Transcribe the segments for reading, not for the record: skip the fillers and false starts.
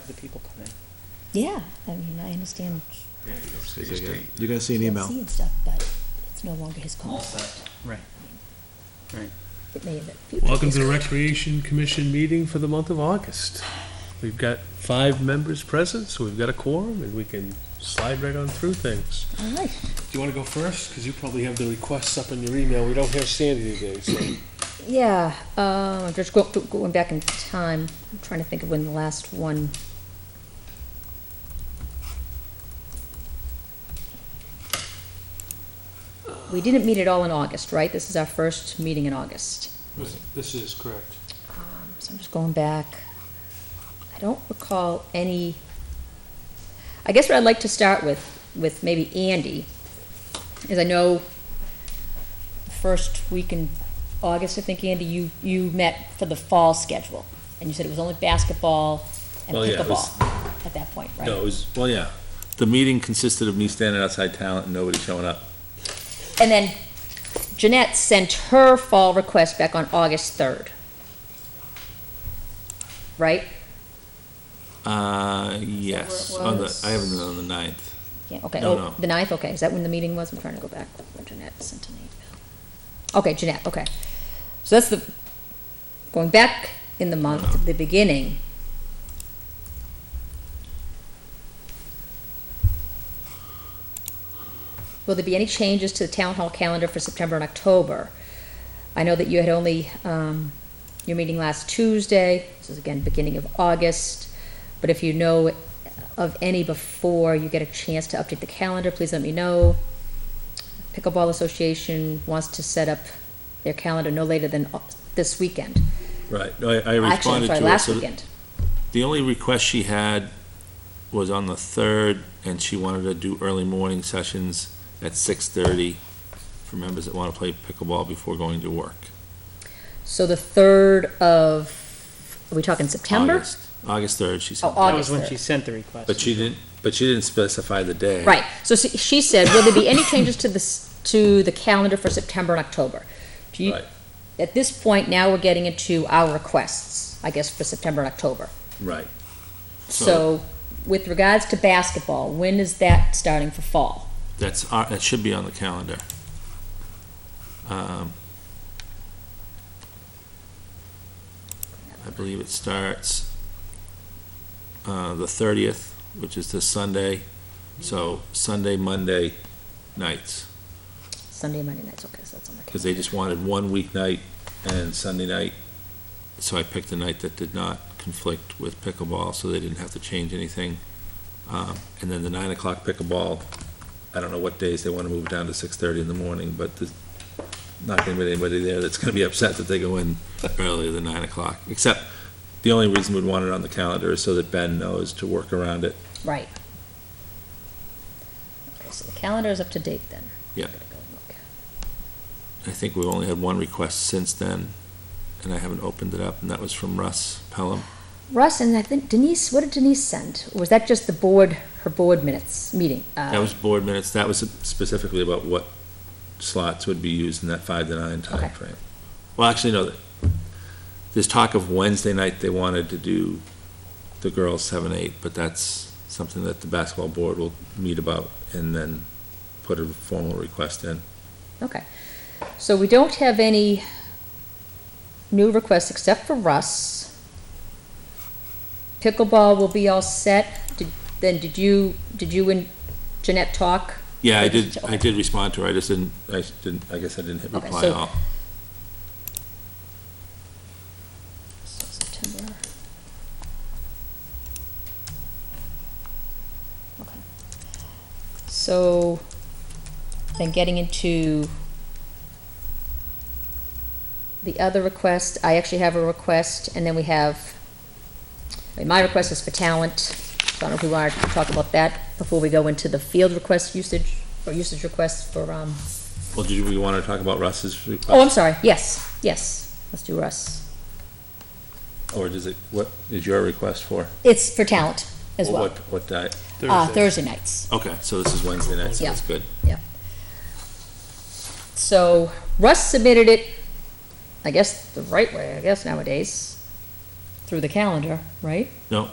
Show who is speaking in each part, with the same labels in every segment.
Speaker 1: the people come in.
Speaker 2: Yeah, I mean, I understand.
Speaker 3: You're gonna see an email.
Speaker 2: CNC and stuff, but it's no longer his
Speaker 4: All
Speaker 2: contract.
Speaker 4: set.
Speaker 1: Right. Right.
Speaker 2: It may in the future.
Speaker 5: Welcome
Speaker 2: be
Speaker 5: to the
Speaker 2: his
Speaker 5: Recreation Commission meeting for the month of August. We've got 5 members present, so we've got a quorum, and we can slide right on through things.
Speaker 2: contract. All right.
Speaker 5: Do you want to go first? Because you probably have the requests up in your email. We don't have Sandy today, so.
Speaker 2: Yeah, I'm just going back in time. I'm trying to think of when the last one. We didn't meet at all in August, right? This is our first meeting in August.
Speaker 5: This is correct.
Speaker 2: So I'm just going back. I don't recall any. I guess what I'd like to start with maybe Andy, is I know the first week in August, I think, Andy, you met for the fall schedule, and you said it was only basketball and
Speaker 3: Well, yeah, it was-
Speaker 2: pickleball at that point, right?
Speaker 3: No, it was, well, yeah. The meeting consisted of me standing outside talent and nobody showing up.
Speaker 2: And then Jeanette sent her fall request back on August 3rd. Right?
Speaker 3: Yes,
Speaker 2: where it
Speaker 3: on the,
Speaker 2: was?
Speaker 3: I have it on the 9th.
Speaker 2: Yeah, okay,
Speaker 3: No,
Speaker 2: oh,
Speaker 3: no.
Speaker 2: the 9th, okay, is that when the meeting was? I'm trying to go back when Jeanette sent an email. Okay, Jeanette, okay. So that's going back in the month,
Speaker 3: Uh-huh.
Speaker 2: the beginning. Will there be any changes to the town hall calendar for September and October? I know that you had only, your meeting last Tuesday, this is again, beginning of August, but if you know of any before you get a chance to update the calendar, please let me know. Pickleball Association wants to set up their calendar no later than this weekend.
Speaker 3: Right, no, I
Speaker 2: Actually, I'm
Speaker 3: responded
Speaker 2: sorry,
Speaker 3: to her.
Speaker 2: last
Speaker 3: So
Speaker 2: weekend.
Speaker 3: the only request she had was on the 3rd, and she wanted to do early morning sessions at 6:30 for members that want to play pickleball before going to work.
Speaker 2: So the 3rd of, are we talking September?
Speaker 3: August 3rd, she said.
Speaker 2: Oh,
Speaker 1: That
Speaker 2: August
Speaker 1: was when
Speaker 2: 3rd.
Speaker 1: she sent the request.
Speaker 3: But she didn't specify the day.
Speaker 2: Right, so she said, will there be any changes to the calendar for September and October? Do you,
Speaker 3: Right.
Speaker 2: at this point, now we're getting into our requests, I guess, for September and October.
Speaker 3: Right.
Speaker 2: So, with regards to basketball, when is that starting for fall?
Speaker 3: That should be on the calendar. I believe it starts the 30th, which is this Sunday. So Sunday, Monday nights,
Speaker 2: Sunday, Monday nights, okay, so that's on the
Speaker 3: because they just wanted one weeknight and Sunday night. So I picked a night that did not conflict with pickleball, so they didn't have to change anything. And then the 9 o'clock pickleball, I don't know what days they want to move it down to 6:30 in the morning, but there's not going to be anybody there that's going to be upset that they go in earlier than 9 o'clock. Except, the only reason we'd want it on the calendar is so that Ben knows to work around it.
Speaker 2: Right. Okay, so the calendar is up to date then.
Speaker 3: Yeah.
Speaker 2: Gotta go look.
Speaker 3: I think we've only had one request since then, and I haven't opened it up, and that was from Russ Pelham.
Speaker 2: Russ, and I think Denise, what did Denise send? Or was that just the board, her board minutes, meeting?
Speaker 3: That was board minutes, that was specifically about what slots would be used in that 5 to 9
Speaker 2: Okay.
Speaker 3: timeframe. Well, actually, no, there's talk of Wednesday night, they wanted to do the girls 7-8, but that's something that the basketball board will meet about and then put a formal request in.
Speaker 2: Okay. So we don't have any new requests except for Russ. Pickleball will be all set. Did you and Jeanette talk?
Speaker 3: Yeah, I
Speaker 2: Okay.
Speaker 3: did respond to her, I guess I didn't hit
Speaker 2: Okay,
Speaker 3: reply
Speaker 2: so-
Speaker 3: all.
Speaker 2: So September. Okay. So then getting into the other request, I actually have a request, and then we have, my request is for talent. So I don't know if we want to talk about that before we go into the field request usage, or usage requests for,
Speaker 3: Well, did we want to talk about Russ's request?
Speaker 2: oh, I'm sorry, yes, let's do Russ.
Speaker 3: Or what is your request for?
Speaker 2: It's for talent as well.
Speaker 3: What day?
Speaker 2: Thursday nights.
Speaker 3: Okay, so this is Wednesday night, so
Speaker 2: Yeah.
Speaker 3: that's good.
Speaker 2: So Russ submitted it, I guess, the right way, nowadays, through the calendar, right?
Speaker 3: No,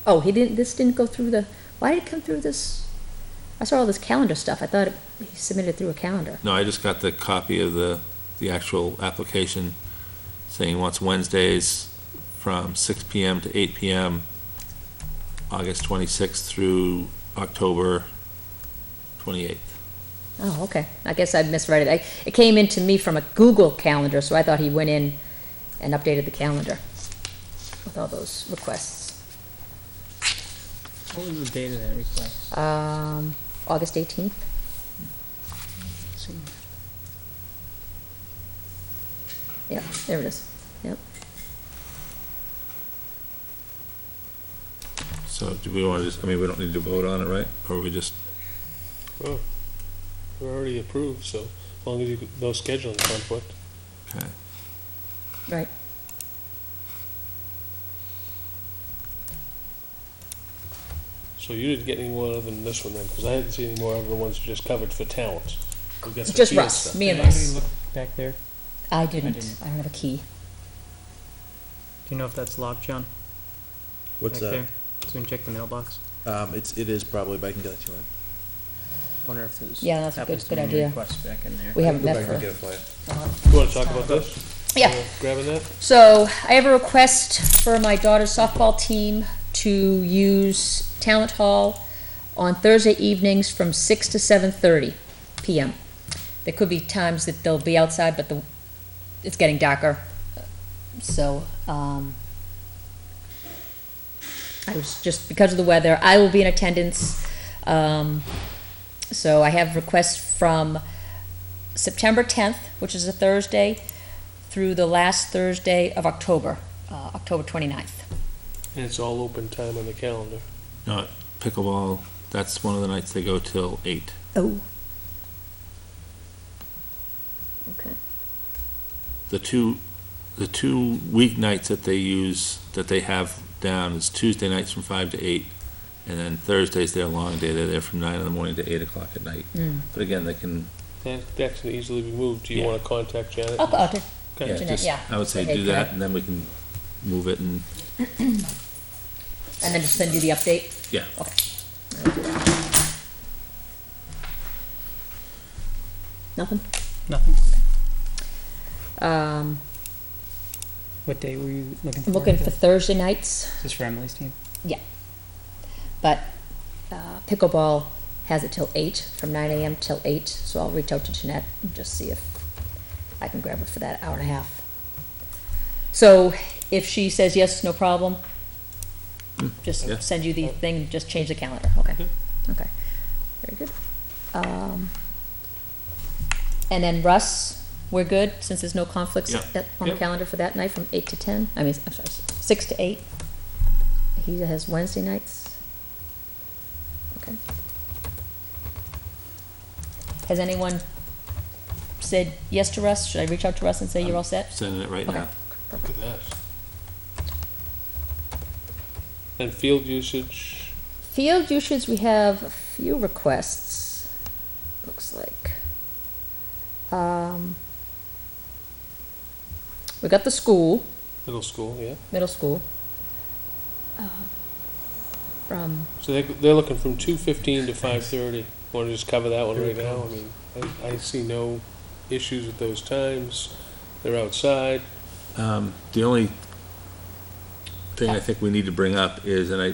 Speaker 2: Oh, this didn't go through why did it come through this? I saw all this calendar stuff. I thought he submitted it through a calendar.
Speaker 3: No, I just got the copy of the actual application saying he wants Wednesdays from 6 PM to 8 PM, August 26th through October 28th.
Speaker 2: Oh, okay. I guess I misread it. It came into me from a Google calendar, so I thought he went in and updated the calendar with all those requests.
Speaker 1: What was the date of that request?
Speaker 2: August 18th.
Speaker 1: Let's see.
Speaker 2: Yep, there it is. Yep.
Speaker 3: So do we want to just, I mean, we don't need to vote on it, right? Or we just,
Speaker 5: Oh, we're already approved, so as long as you, no scheduling conflict.
Speaker 3: okay.
Speaker 2: Right.
Speaker 5: So you didn't get any more other than this one then, because I hadn't seen any more other than the ones you just covered for towns. We've got some
Speaker 2: Just
Speaker 5: field
Speaker 2: Russ,
Speaker 5: stuff.
Speaker 2: me and
Speaker 1: Did anybody
Speaker 2: Russ.
Speaker 1: look back there?
Speaker 2: I didn't.
Speaker 1: didn't.
Speaker 2: I don't have a key.
Speaker 1: Do you know if that's locked, John?
Speaker 4: What's
Speaker 1: Back
Speaker 4: that?
Speaker 1: there? So we can check the mailbox.
Speaker 4: It is probably, but I can get it to you.
Speaker 1: Wonder if there's.
Speaker 2: Yeah, that's a
Speaker 1: happens
Speaker 2: good
Speaker 1: to be any
Speaker 2: idea.
Speaker 1: Requests back in there.
Speaker 2: We haven't
Speaker 4: Go
Speaker 2: met
Speaker 4: back
Speaker 2: for.
Speaker 4: and get it for you.
Speaker 5: You wanna talk about this?
Speaker 2: Yeah.
Speaker 5: Grabbing that?
Speaker 2: So I have a request for my daughter's softball team to use Talent Hall on Thursday evenings from 6 to 7:30 PM. There could be times that they'll be outside, but it's getting darker. So, I was just, because of the weather, I will be in attendance. So I have requests from September 10th, which is a Thursday, through the last Thursday of October, October 29th.
Speaker 5: And it's all open time on the calendar.
Speaker 3: No, pickleball, that's one of the nights they go till 8.
Speaker 2: Oh. Okay.
Speaker 3: The two weeknights that they use, that they have down is Tuesday nights from 5 to 8, and then Thursday's their long day. They're there from 9 in the morning to 8 o'clock at night.
Speaker 2: Mm.
Speaker 3: But again, they can,
Speaker 5: That can easily be moved. Do you
Speaker 3: Yeah.
Speaker 5: wanna contact Janet?
Speaker 2: I'll do.
Speaker 5: Okay.
Speaker 3: yeah,
Speaker 2: Jeanette,
Speaker 3: just,
Speaker 2: yeah.
Speaker 3: I would say
Speaker 2: Hey,
Speaker 3: do
Speaker 2: can
Speaker 3: that,
Speaker 2: I-
Speaker 3: and then we can move it and,
Speaker 2: And then just send you the update?
Speaker 3: yeah.
Speaker 2: Okay. I'll do that. Nothing?
Speaker 1: Nothing.
Speaker 2: Um,
Speaker 1: What day were you looking for?
Speaker 2: I'm looking for Thursday nights,
Speaker 1: Is this for Emily's team?
Speaker 2: but pickleball has it till 8, from 9 AM till 8, so I'll reach out to Jeanette and just see if I can grab her for that hour and a half. So if she says yes, no problem, just
Speaker 3: Yeah.
Speaker 2: send you the thing, just change the calendar, okay?
Speaker 5: Yeah.
Speaker 2: Okay, very good. And then Russ, we're good, since there's no conflicts
Speaker 3: Yeah.
Speaker 2: on the
Speaker 5: Yep.
Speaker 2: calendar for that night from 8 to 10, I'm sorry, 6 to 8. He has Wednesday nights. Okay. Has anyone said yes to Russ? Should I reach out to Russ and say you're all set?
Speaker 3: Sending it right
Speaker 2: Okay.
Speaker 3: now.
Speaker 5: Look at that. And field usage,
Speaker 2: Field usage, we have a few requests, looks like. We got the school,
Speaker 5: middle school, yeah.
Speaker 2: middle school. From,
Speaker 5: So they're looking from 2:15 to 5:30. Wanna just cover that one right now? I mean, I see no issues with those times. They're outside.
Speaker 3: The only thing I think we need to bring up is, and I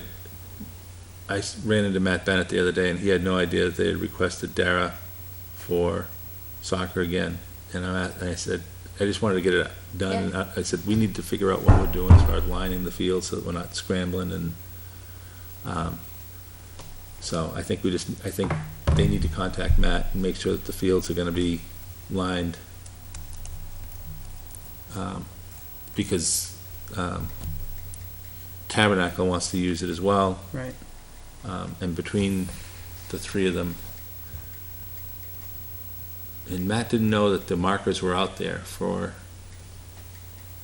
Speaker 3: ran into Matt Bennett the other day, and he had no idea that they had requested Dara for soccer again. And I said, I just wanted to get it done, and I said, we need to figure out what we're doing as far as lining the field so that we're not scrambling, and, so I think they need to contact Matt and make sure that the fields are gonna be lined. Because, Tabernacle wants to use it as well,
Speaker 1: Right.
Speaker 3: and between the three of them, and Matt didn't know that the markers were out there for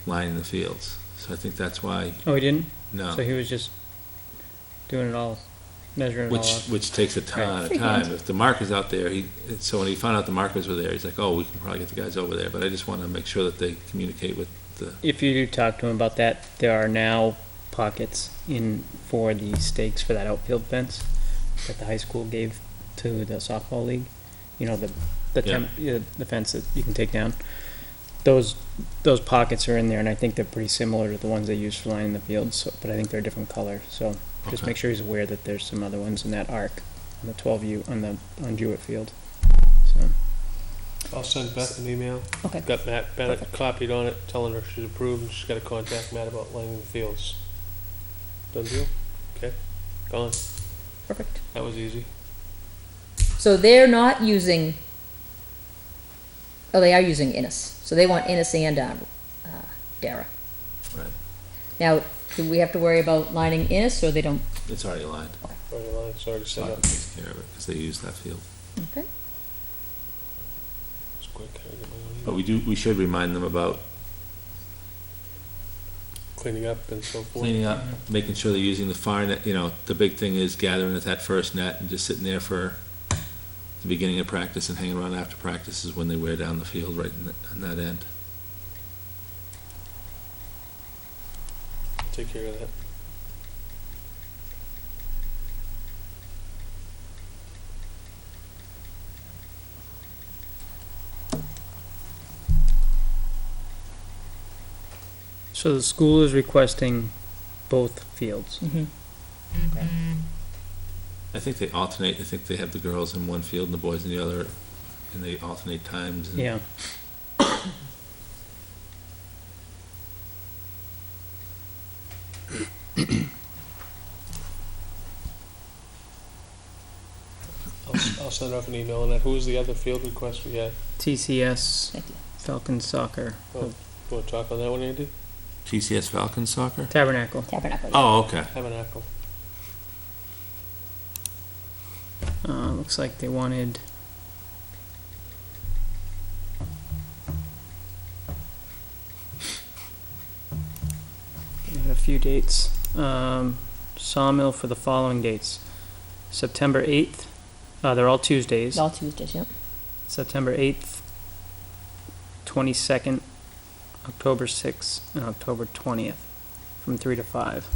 Speaker 3: lining the fields, so I think that's why,
Speaker 1: Oh, he didn't?
Speaker 3: no.
Speaker 1: So he was just doing it all, measuring it all out?
Speaker 3: Which takes a ton of time. If the marker's out there, so when he found out the markers were there, he's like, oh, we can probably get the guys over there, but I just wanna make sure that they communicate with the,
Speaker 1: If you do talk to him about that, there are now pockets in for the stakes for that outfield fence that the high school gave to the softball league. You know, the fence that you can take down. Those pockets are in there, and I think they're pretty similar to the ones they use for lining the field. So, but I think they're a different color. So just
Speaker 3: Okay.
Speaker 1: make sure he's aware that there's some other ones in that arc on the 12U on Jewett Field. So
Speaker 5: I'll send Beth an email.
Speaker 2: Okay.
Speaker 5: Got Matt Bennett copied on it, telling her she's approved, and she's gotta contact Matt about lining the fields. Done deal? Okay, gone.
Speaker 2: Perfect.
Speaker 5: That was easy.
Speaker 2: So they're not using, oh, they are using Innis. So they want Innis and Dara.
Speaker 3: Right.
Speaker 2: Now, do we have to worry about lining Innis, or they don't?
Speaker 3: It's already lined.
Speaker 5: Already lined, it's already set
Speaker 3: Locker
Speaker 5: up.
Speaker 3: takes care of it, because they use that field.
Speaker 2: Okay.
Speaker 5: It's quick. I get my own
Speaker 3: But
Speaker 5: email.
Speaker 3: we should remind them about
Speaker 5: Cleaning up and so forth.
Speaker 3: cleaning up, making sure they're using the fire net. You know, the big thing is gathering at that first net and just sitting there for the beginning of practice and hanging around after practice is when they wear down the field right in that end.
Speaker 5: Take care of that.
Speaker 1: So the school is requesting both fields.
Speaker 2: Mm-hmm.
Speaker 3: I think they alternate. I think they have the girls in one field and the boys in the other, and they alternate times. And
Speaker 1: Yeah.
Speaker 5: I'll send off an email on that. Who was the other field request we had?
Speaker 1: TCS
Speaker 2: Thank you.
Speaker 1: Falcon Soccer
Speaker 5: You wanna talk on that one, Andy?
Speaker 3: TCS Falcons soccer?
Speaker 1: Tabernacle.
Speaker 2: Tabernacle.
Speaker 3: Oh, okay.
Speaker 5: Tabernacle.
Speaker 1: Looks like they wanted. They have a few dates. Sawmill for the following dates: September 8th. They're all Tuesdays.
Speaker 2: All Tuesdays, yep.
Speaker 1: September 8th, 22nd, October 6th, and October 20th, from 3 to 5.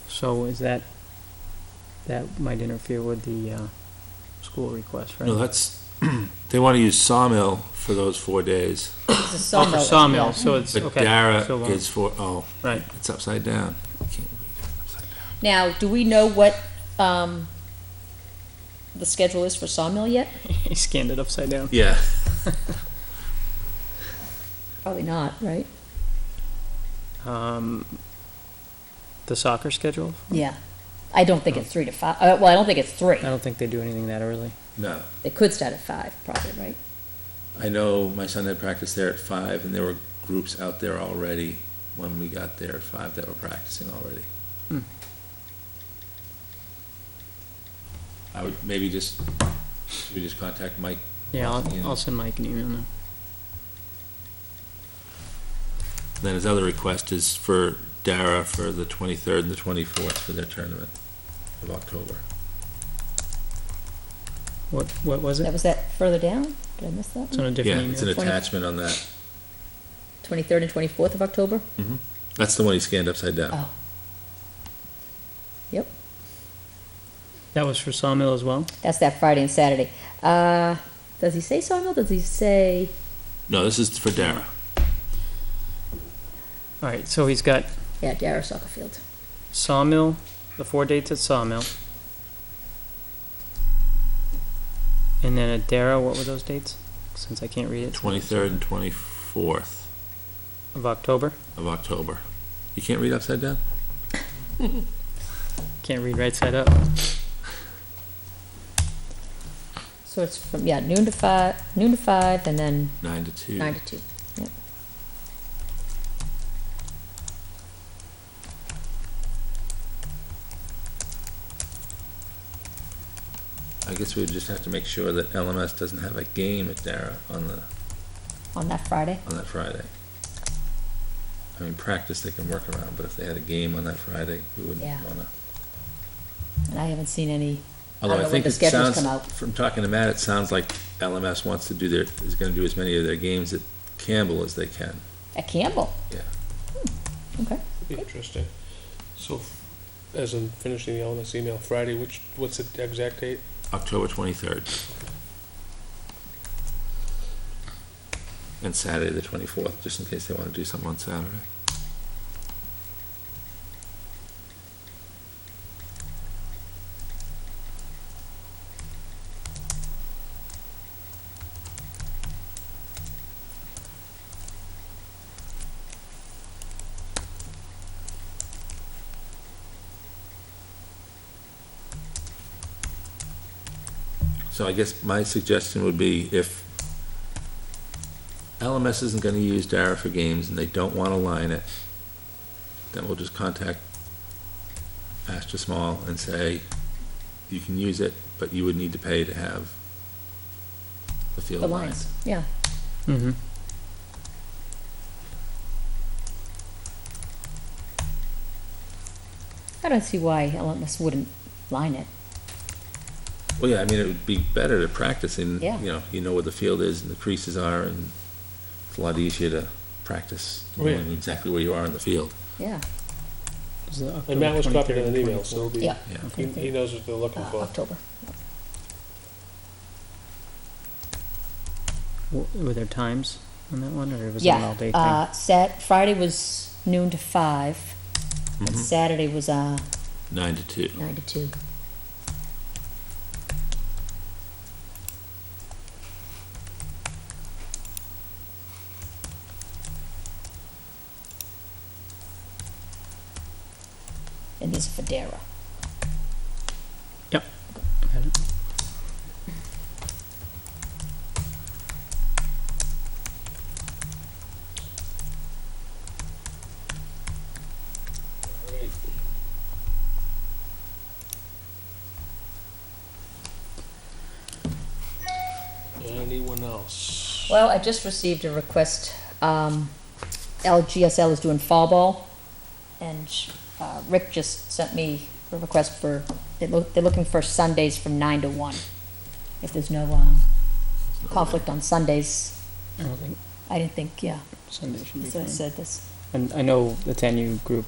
Speaker 1: So is that might interfere with the school request, right?
Speaker 3: No, that's, they want to use Sawmill for those 4 days.
Speaker 2: It's a
Speaker 1: Oh,
Speaker 2: sawmill.
Speaker 1: for Sawmill,
Speaker 2: yeah.
Speaker 1: so it's,
Speaker 3: But
Speaker 1: okay.
Speaker 3: Dara
Speaker 1: so,
Speaker 3: is for, oh,
Speaker 1: right.
Speaker 3: it's upside down. I can't read it upside down.
Speaker 2: Now, do we know what, the schedule is for sawmill yet?
Speaker 1: He scanned it upside down.
Speaker 3: Yeah.
Speaker 2: Probably not, right?
Speaker 1: The soccer schedule?
Speaker 2: Yeah. I don't think it's 3 to 5. Well, I don't think it's 3.
Speaker 1: I don't think they do anything that early.
Speaker 3: No.
Speaker 2: They could start at 5, probably, right?
Speaker 3: I know my son had practice there at 5, and there were groups out there already when we got there at 5 that were practicing already.
Speaker 1: Hmm.
Speaker 3: I would maybe just, should we just contact Mike?
Speaker 1: Yeah,
Speaker 3: Yeah.
Speaker 1: I'll send Mike an email now.
Speaker 3: Then his other request is for Dara for the 23rd and the 24th for their tournament of October.
Speaker 1: What was
Speaker 2: That
Speaker 1: it?
Speaker 2: was that further down? Did I miss that?
Speaker 1: It's on a
Speaker 3: Yeah,
Speaker 1: different
Speaker 3: it's an
Speaker 1: email.
Speaker 2: 20
Speaker 3: attachment on that.
Speaker 2: 23rd and 24th of October?
Speaker 3: That's the one he scanned upside down.
Speaker 2: Oh. Yep.
Speaker 1: That was for Sawmill as well?
Speaker 2: That's that Friday and Saturday. Does he say sawmill? Does he say?
Speaker 3: No, this is for Dara.
Speaker 1: All right, so he's got
Speaker 2: Yeah, Dara Soccer Field.
Speaker 1: Sawmill, the 4 dates at Sawmill. And then at Dara, what were those dates? Since I can't read it.
Speaker 3: 23rd and 24th
Speaker 1: Of October?
Speaker 3: of October. You can't read upside down?
Speaker 1: Can't read right side up.
Speaker 2: So it's from, yeah, noon to 5, and then
Speaker 3: 9 to 2.
Speaker 2: 9 to 2. Yep.
Speaker 3: I guess we would just have to make sure that LMS doesn't have a game at Dara on
Speaker 2: On that Friday?
Speaker 3: that Friday. I mean, practice they can work around, but if they had a game on that Friday, we wouldn't
Speaker 2: Yeah.
Speaker 3: wanna.
Speaker 2: And I haven't seen any,
Speaker 3: Although
Speaker 2: know
Speaker 3: I
Speaker 2: when
Speaker 3: think
Speaker 2: the
Speaker 3: it
Speaker 2: schedules
Speaker 3: sounds,
Speaker 2: come out.
Speaker 3: from talking to Matt, it sounds like LMS wants to is gonna do as many of their games at Campbell as they can.
Speaker 2: at Campbell.
Speaker 3: Yeah.
Speaker 2: Okay.
Speaker 5: Be interesting. So, as I'm finishing the LMS email, Friday, what's the exact date?
Speaker 3: October 23rd. And Saturday, the 24th, just in case they want to do something on Saturday. So I guess my suggestion would be if LMS isn't gonna use Dara for games and they don't wanna line it, then we'll just contact Astor Small and say, you can use it, but you would need to pay to have the field
Speaker 2: The
Speaker 3: lined.
Speaker 2: lines, yeah.
Speaker 1: Mm-hmm.
Speaker 2: I don't see why LMS wouldn't line it.
Speaker 3: Well, yeah, I mean, it would be better to practice in,
Speaker 2: Yeah.
Speaker 3: you know where the field is and the creases are, and it's a lot easier to practice
Speaker 5: Oh, yeah.
Speaker 3: knowing exactly where you are in the field.
Speaker 2: Yeah,
Speaker 5: And Matt was copied in an email, so it'll be,
Speaker 2: yeah.
Speaker 3: Yeah.
Speaker 5: he knows what they're looking for.
Speaker 2: October.
Speaker 1: Were there times on that one, or was it an
Speaker 2: Yeah,
Speaker 1: all-day thing?
Speaker 2: Friday was noon to 5, and
Speaker 3: Mhm.
Speaker 2: Saturday was
Speaker 3: 9 to 2.
Speaker 2: 9 to 2. And these are for Dara.
Speaker 1: Got it.
Speaker 5: Anyone else?
Speaker 2: Well, I just received a request, LGSL is doing fall ball, and Rick just sent me a request for, they're looking for Sundays from 9 to 1. If there's no conflict on Sundays,
Speaker 1: I don't think
Speaker 2: I didn't think, yeah,
Speaker 1: Sunday should be
Speaker 2: so I
Speaker 1: fine.
Speaker 2: said this.
Speaker 1: And I know the 10U group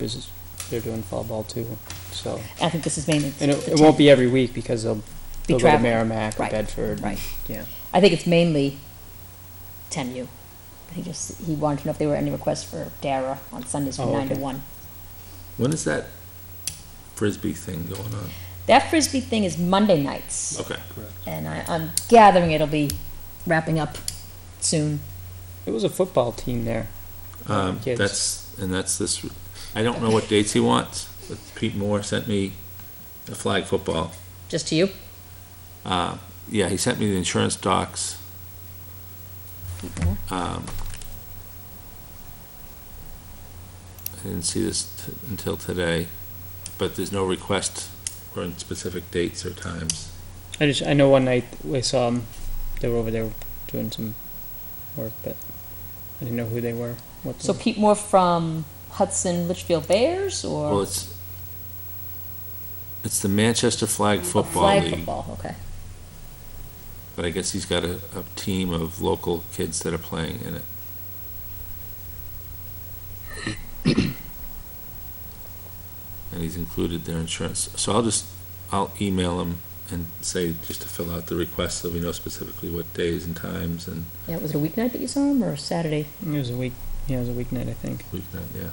Speaker 1: they're doing fall ball too, so.
Speaker 2: I think this is mainly.
Speaker 1: And it won't be every week because they'll go to
Speaker 2: traveling.
Speaker 1: Merrimack or
Speaker 2: Right,
Speaker 1: Bedford.
Speaker 2: right.
Speaker 1: Yeah.
Speaker 2: I think it's mainly 10U. He wanted to know if there were any requests for Dara on Sundays from
Speaker 1: Oh,
Speaker 2: 9 to
Speaker 1: okay.
Speaker 2: 1.
Speaker 3: When is that Frisbee thing going on?
Speaker 2: That Frisbee thing is Monday nights.
Speaker 3: Okay.
Speaker 2: And I'm gathering it'll be wrapping up soon.
Speaker 1: It was a football team there. Kids.
Speaker 3: That's this, I don't know what dates he wants, but Pete Moore sent me a flag football.
Speaker 2: Just to you?
Speaker 3: Yeah, he sent me the insurance docs. I didn't see this until today, but there's no request for specific dates or times.
Speaker 1: I know one night we saw them. They were over there doing some work, but I didn't know who they were. What
Speaker 2: So Pete Moore from Hudson Litchfield Bears, or?
Speaker 3: Well, it's the Manchester Flag Football
Speaker 2: Flag
Speaker 3: League,
Speaker 2: football, okay.
Speaker 3: but I guess he's got a team of local kids that are playing in it. And he's included their insurance, so I'll email him and say just to fill out the request so we know specifically what days and times and
Speaker 2: Yeah, was it a weeknight that you saw him, or Saturday?
Speaker 1: It was a week. Yeah, it was a weeknight, I think.
Speaker 3: weeknight, yeah.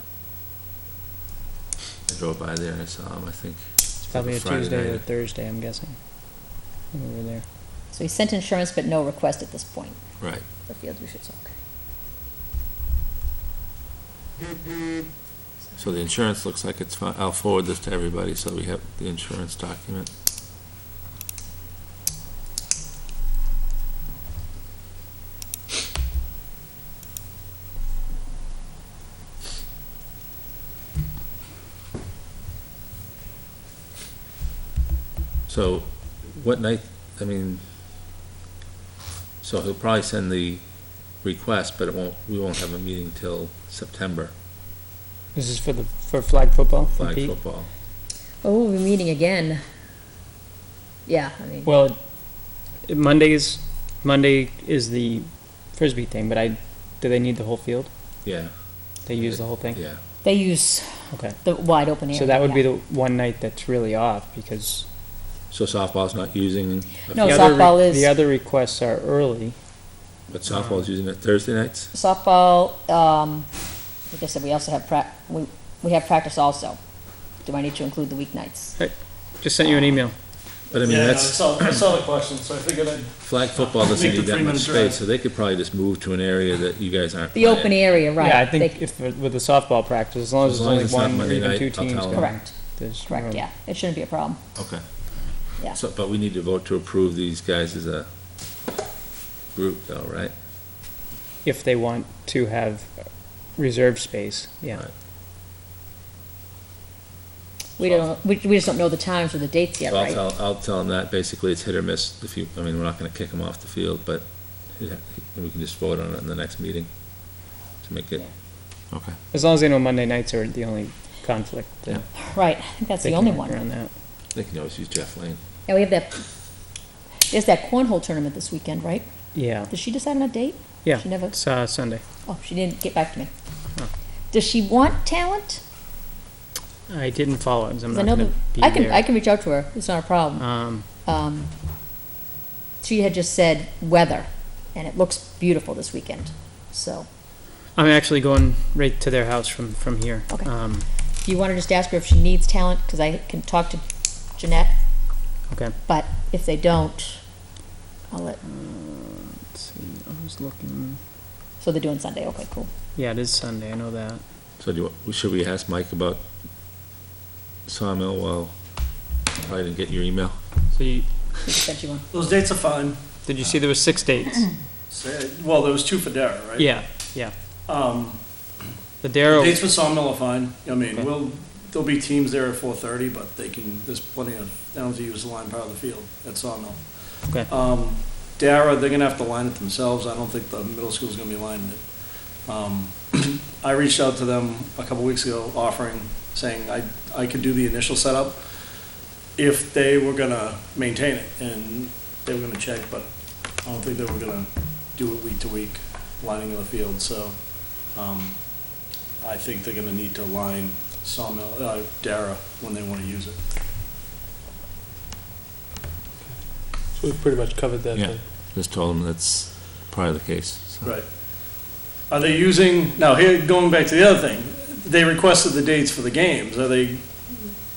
Speaker 3: I drove by there and I saw him, I think.
Speaker 1: It's probably a
Speaker 3: Friday
Speaker 1: Tuesday or a
Speaker 3: night.
Speaker 1: Thursday, I'm guessing. When we were there.
Speaker 2: So he sent insurance, but no request at this point
Speaker 3: Right.
Speaker 2: for field usage, okay.
Speaker 3: So the insurance looks like it's fine. I'll forward this to everybody so we have the insurance document. So what night, I mean, so he'll probably send the request, but we won't have a meeting till September,
Speaker 1: This is for flag football. for
Speaker 3: flag
Speaker 1: Pete?
Speaker 3: football.
Speaker 2: Oh, we'll be meeting again. Yeah, I mean,
Speaker 1: Well, Monday is the Frisbee thing, but do they need the whole field?
Speaker 3: Yeah,
Speaker 1: They use the whole thing?
Speaker 3: yeah.
Speaker 2: They use
Speaker 1: Okay.
Speaker 2: the wide open area.
Speaker 1: So that would be
Speaker 2: yeah.
Speaker 1: the one night that's really off, because
Speaker 3: So softball's not using,
Speaker 2: No,
Speaker 1: the other
Speaker 2: softball is-
Speaker 1: the other requests are early.
Speaker 3: but softball's using it Thursday nights?
Speaker 2: Softball, like I said, we also have we have practice also. Do I need to include the weeknights?
Speaker 1: Just sent you an email.
Speaker 3: But I mean,
Speaker 6: I
Speaker 3: that's,
Speaker 6: saw the question, so I figured I'd.
Speaker 3: flag football doesn't
Speaker 6: Make the
Speaker 3: need that much
Speaker 6: 3-minute drive.
Speaker 3: space, so they could probably just move to an area that you guys aren't
Speaker 2: The
Speaker 3: playing.
Speaker 2: open area, right.
Speaker 1: Yeah, I think
Speaker 2: They-
Speaker 1: if, with the softball practice, as long as
Speaker 3: As
Speaker 1: there's
Speaker 3: long as
Speaker 1: only
Speaker 3: it's not
Speaker 1: one or
Speaker 3: Monday
Speaker 1: even
Speaker 3: night,
Speaker 1: two
Speaker 3: I'll
Speaker 1: teams
Speaker 3: tell
Speaker 1: going.
Speaker 3: them.
Speaker 2: Correct,
Speaker 1: there's
Speaker 2: correct,
Speaker 1: room.
Speaker 2: yeah. It shouldn't be a problem.
Speaker 3: Okay.
Speaker 2: Yeah.
Speaker 3: So, but we need to vote to approve these guys as a group though, right?
Speaker 1: If they want to have reserve space, yeah.
Speaker 3: Right.
Speaker 2: We don't, we just don't know the times or the dates yet,
Speaker 3: So
Speaker 2: right?
Speaker 3: I'll tell them that basically it's hit or miss if you, I mean, we're not gonna kick them off the field, but yeah, we can just vote on it in the next meeting to make it, okay.
Speaker 1: As long as they know Monday nights are the only conflict, then
Speaker 2: Right, I think that's
Speaker 1: they
Speaker 2: the
Speaker 1: can
Speaker 2: only
Speaker 1: work
Speaker 2: one.
Speaker 1: around that.
Speaker 3: They can always use Jeff Lane.
Speaker 2: Yeah, we have there's that cornhole tournament this weekend, right?
Speaker 1: Yeah,
Speaker 2: Did she decide on a date?
Speaker 1: yeah,
Speaker 2: She never,
Speaker 1: it's, Sunday.
Speaker 2: oh, she didn't get back to me.
Speaker 1: Oh.
Speaker 2: Does she want talent?
Speaker 1: I didn't follow it, 'cause I'm
Speaker 2: 'Cause I
Speaker 1: not
Speaker 2: know
Speaker 1: gonna be
Speaker 2: I can
Speaker 1: there.
Speaker 2: reach out to her, it's not a problem.
Speaker 1: Um,
Speaker 2: She had just said weather, and it looks beautiful this weekend, so.
Speaker 1: I'm actually going right to their house from here.
Speaker 2: Okay. Do you want to just ask her if she needs talent, because I can talk to Jeanette,
Speaker 1: Okay.
Speaker 2: but if they don't, I'll let,
Speaker 1: Let's see, I was looking,
Speaker 2: so they're doing Sunday, okay, cool.
Speaker 1: yeah, it is Sunday, I know that.
Speaker 3: So should we ask Mike about Sawmill while I didn't get your email?
Speaker 1: So you,
Speaker 2: She just sent you one.
Speaker 6: Those dates are fine.
Speaker 1: did you see there was 6 dates?
Speaker 6: Well, there was 2 for Dara, right?
Speaker 1: Yeah,
Speaker 6: The
Speaker 1: the Darrow,
Speaker 6: dates for Sawmill are fine. I mean,
Speaker 1: Okay.
Speaker 6: there'll be teams there at 4:30, but there's plenty of, they don't have to use the line part of the field at Sawmill.
Speaker 1: Okay.
Speaker 6: Dara, they're gonna have to line it themselves. I don't think the middle school's gonna be lining it. I reached out to them a couple weeks ago offering, saying I could do the initial setup if they were gonna maintain it, and they were gonna check, but I don't think they were gonna do it week to week, lining of the field, so, I think they're gonna need to line Sawmill, Dara, when they wanna use it.
Speaker 5: So we've pretty much covered that
Speaker 3: Yeah.
Speaker 5: then.
Speaker 3: Just told them that's probably the case, so.
Speaker 6: Right. Are they using, now here, going back to the other thing, they requested the dates for the games. Are they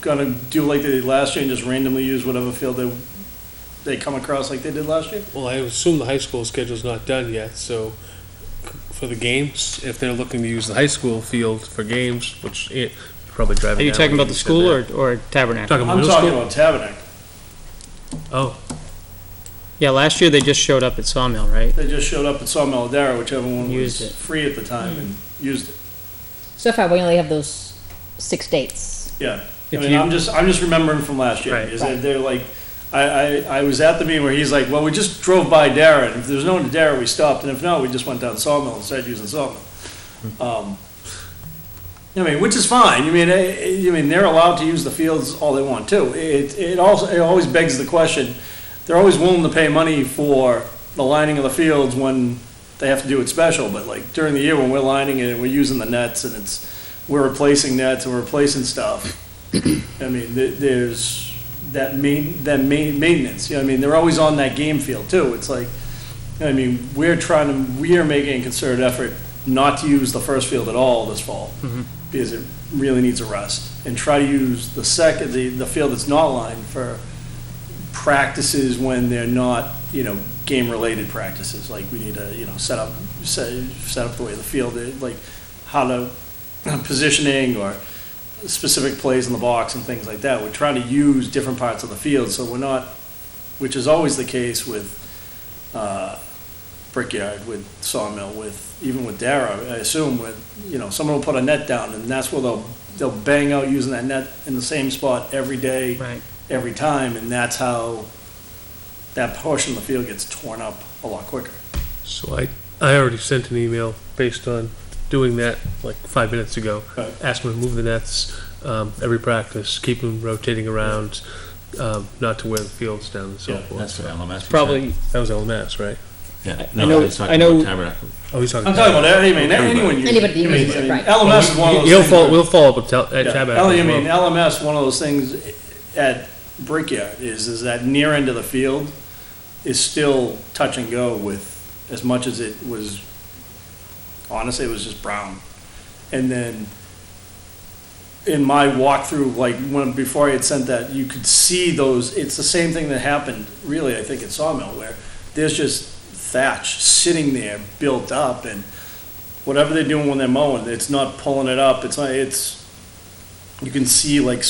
Speaker 6: gonna do like they did last year and just randomly use whatever field they come across like they did last year?
Speaker 5: Well, I assume the high school schedule's not done yet, so for the games, if they're looking to use the high school field for games, which probably driving
Speaker 1: are you
Speaker 5: down
Speaker 1: talking
Speaker 5: when
Speaker 1: about the
Speaker 5: said
Speaker 1: school
Speaker 5: that.
Speaker 1: or Tabernacle?
Speaker 5: Talking about
Speaker 6: I'm
Speaker 5: middle
Speaker 6: talking
Speaker 5: school?
Speaker 6: about Tabernacle.
Speaker 5: Oh,
Speaker 1: Yeah, last year they just showed up at Sawmill, right?
Speaker 6: They just showed up at Sawmill Dara, whichever one was
Speaker 1: Used it.
Speaker 6: free at the time, and used it.
Speaker 2: So far, we only have those 6 dates.
Speaker 6: Yeah. I
Speaker 1: If
Speaker 6: mean,
Speaker 1: you-
Speaker 6: I'm just remembering from last year.
Speaker 1: Right.
Speaker 6: Because they're like, I was at the meeting where he's like, well, we just drove by Dara, and if there's no one to Dara, we stopped, and if not, we just went down Sawmill and started using Sawmill. I mean, which is fine. I mean, they're allowed to use the fields all they want to. It always begs the question, they're always willing to pay money for the lining of the fields when they have to do it special, but like during the year when we're lining it and we're using the nets and we're replacing nets and we're replacing stuff, I mean, there's that maintenance, you know, I mean, they're always on that game field too. It's like, I mean, we are making a concerted effort not to use the first field at all this fall, because it really needs a rest, and try to use the field that's not lined for practices when they're not, you know, game-related practices, like we need to, you know, set up the way the field is, like how to, positioning or specific plays in the box and things like that. We're trying to use different parts of the field, so we're not, which is always the case with, Brickyard, with Sawmill, even with Dara, I assume, you know, someone will put a net down, and that's where they'll bang out using that net in the same spot every day,
Speaker 1: Right.
Speaker 6: every time, and that's how that portion of the field gets torn up a lot quicker.
Speaker 5: so I already sent an email based on doing that like 5 minutes ago.
Speaker 6: Right.
Speaker 5: Asked them to move the nets every practice, keep them rotating around, not to wear the fields down and so
Speaker 6: Yeah,
Speaker 5: forth.
Speaker 3: That's what LMS.
Speaker 1: Probably,
Speaker 5: That was LMS, right?
Speaker 3: Yeah,
Speaker 1: I know-
Speaker 3: was talking
Speaker 1: I know-
Speaker 3: about Tabernacle.
Speaker 5: Oh, he's talking.
Speaker 6: I'm talking about, I mean, anyone uses it.
Speaker 2: Anybody
Speaker 6: I mean,
Speaker 2: uses it, right.
Speaker 6: LMS is one of those
Speaker 5: He'll
Speaker 6: things.
Speaker 5: follow,
Speaker 6: where-
Speaker 5: we'll follow up with at
Speaker 6: Yeah,
Speaker 5: Tabernacle
Speaker 6: I
Speaker 5: as
Speaker 6: mean,
Speaker 5: well.
Speaker 6: LMS, one of those things at Brickyard is that near end of the field is still touch and go with, as much as it was, honestly, it was just brown. And then in my walkthrough, like before I had sent that, you could see those, it's the same thing that happened, really, I think at Sawmill, where there's just thatch sitting there built up, and whatever they're doing when they're mowing, it's not pulling it up, you can see like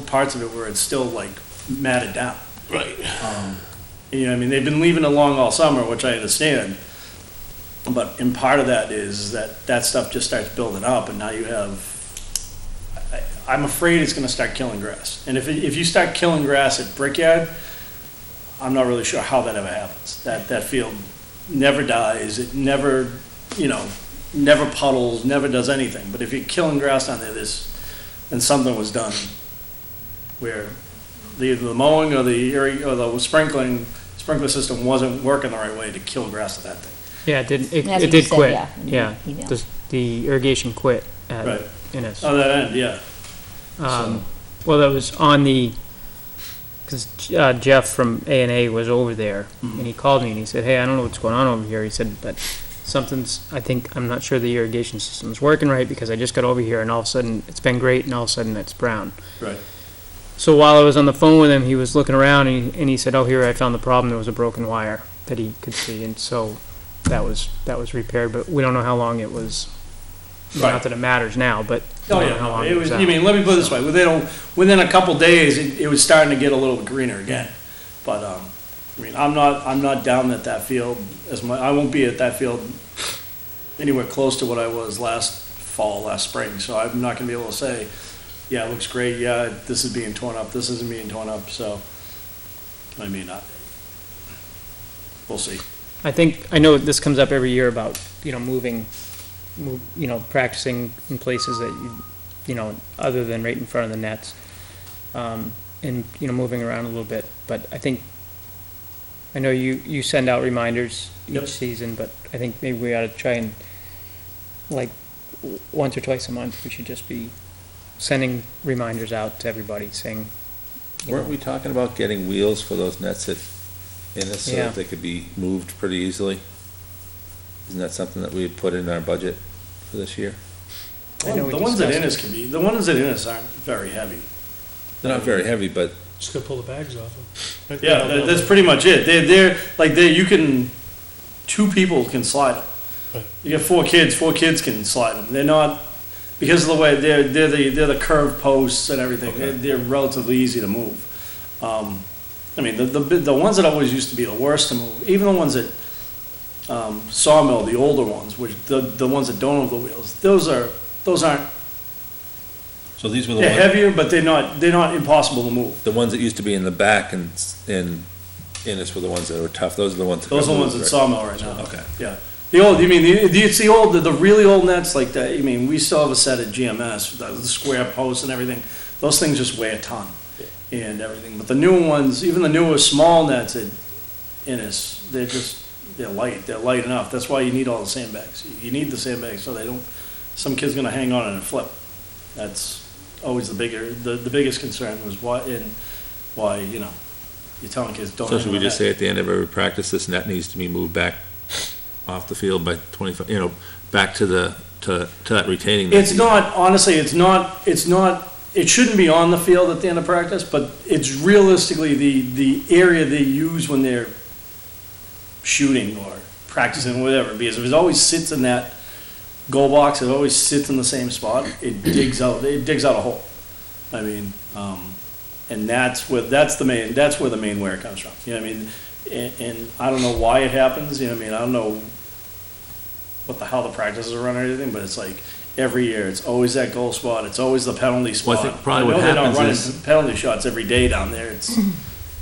Speaker 6: parts of it where it's still like matted down.
Speaker 3: Right.
Speaker 6: You know, I mean, they've been leaving it along all summer, which I understand. But in part of that is that stuff just starts building up, and now you have, I'm afraid it's gonna start killing grass. And if you start killing grass at Brickyard, I'm not really sure how that ever happens. That field never dies, it never, never puddles, never does anything. But if you're killing grass down there, then something was done where either the mowing or the sprinkler system wasn't working the right way to kill grass at that thing.
Speaker 1: Yeah, it did,
Speaker 2: That's
Speaker 1: it
Speaker 2: what you
Speaker 1: did
Speaker 2: said,
Speaker 1: quit,
Speaker 2: yeah, in the
Speaker 1: yeah.
Speaker 2: email.
Speaker 1: The irrigation quit at
Speaker 6: Right.
Speaker 1: Innis.
Speaker 6: Oh, that end, yeah.
Speaker 1: Well, that was on the, because Jeff from A&A was over there, and he called me and he said, hey, I don't know what's going on over here. He said, but I'm not sure the irrigation system's working right, because I just got over here and all of a sudden, it's been great, and all of a sudden it's brown.
Speaker 6: Right.
Speaker 1: So while I was on the phone with him, he was looking around and he said, oh, here, I found the problem. There was a broken wire that he could see, and so that was repaired, but we don't know how long it was.
Speaker 6: Right.
Speaker 1: Not that it matters now, but we
Speaker 6: Oh,
Speaker 1: don't know how
Speaker 6: yeah,
Speaker 1: long
Speaker 6: it was,
Speaker 1: out.
Speaker 6: you mean, let me put it this way, within a couple days, it was starting to get a little greener again. But, I mean, I'm not down at that field as much, I won't be at that field anywhere close to what I was last spring, so I'm not gonna be able to say, yeah, it looks great, yeah, this is being torn up, this isn't being torn up, so, I mean, we'll see.
Speaker 1: I know this comes up every year about, practicing in places that other than right in front of the nets. And, moving around a little bit, but I know you send out reminders
Speaker 6: Yep.
Speaker 1: each season, but I think maybe we ought to try and, like, once or twice a month, we should just be sending reminders out to everybody saying,
Speaker 3: Weren't we talking about getting wheels for those nets at Innis so
Speaker 1: Yeah.
Speaker 3: that they could be moved pretty easily? Isn't that something that we had put in our budget for this year?
Speaker 1: I know we
Speaker 6: The ones at
Speaker 1: discussed
Speaker 6: Innis the ones at Innis aren't very heavy.
Speaker 3: They're not very heavy, but
Speaker 5: Just gonna pull the bags off them.
Speaker 6: Yeah, that's pretty much it. Two people can slide them.
Speaker 5: Right.
Speaker 6: You have four kids can slide them. They're not, because of the way, they're the curved posts and everything,
Speaker 3: Okay.
Speaker 6: they're relatively easy to move. I mean, the ones that always used to be the worst to move, even the ones at, Sawmill, the older ones, which, the ones that don't have the wheels, those aren't,
Speaker 3: so these were the
Speaker 6: they're
Speaker 3: ones,
Speaker 6: heavier, but they're not impossible to move.
Speaker 3: the ones that used to be in the back and Innis were the ones that were tough. Those are the ones that
Speaker 6: Those are
Speaker 3: got
Speaker 6: the ones
Speaker 3: moved,
Speaker 6: at
Speaker 3: right?
Speaker 6: Sawmill right now.
Speaker 3: Okay.
Speaker 6: Yeah. The old, you mean, it's the old, the really old nets like that, I mean, we still have a set at GMS, the square posts and everything. Those things just weigh a ton and everything. But the newer ones, even the newer small nets at Innis, they're light enough. That's why you need all the sandbags. You need the sandbags so some kid's gonna hang on and flip. That's always the biggest concern was why, you're telling kids don't.
Speaker 3: So
Speaker 6: hang
Speaker 3: should we
Speaker 6: on
Speaker 3: just
Speaker 6: that.
Speaker 3: say at the end of every practice, this net needs to be moved back off the field by 25, back to that retaining net?
Speaker 6: It's not, honestly, it's not, it shouldn't be on the field at the end of practice, but it's realistically the area they use when they're shooting or practicing, whatever, because if it always sits in that goal box, it always sits in the same spot, it digs out a hole. I mean, and that's where the main wear comes from, you know what I mean? And I don't know why it happens, you know what I mean, I don't know how the practices are run or anything, but it's like, every year, it's always that goal spot, it's always the penalty spot.
Speaker 3: Well, I think probably what
Speaker 6: know they're not
Speaker 3: happens
Speaker 6: running
Speaker 3: is-
Speaker 6: penalty shots every day down there, it's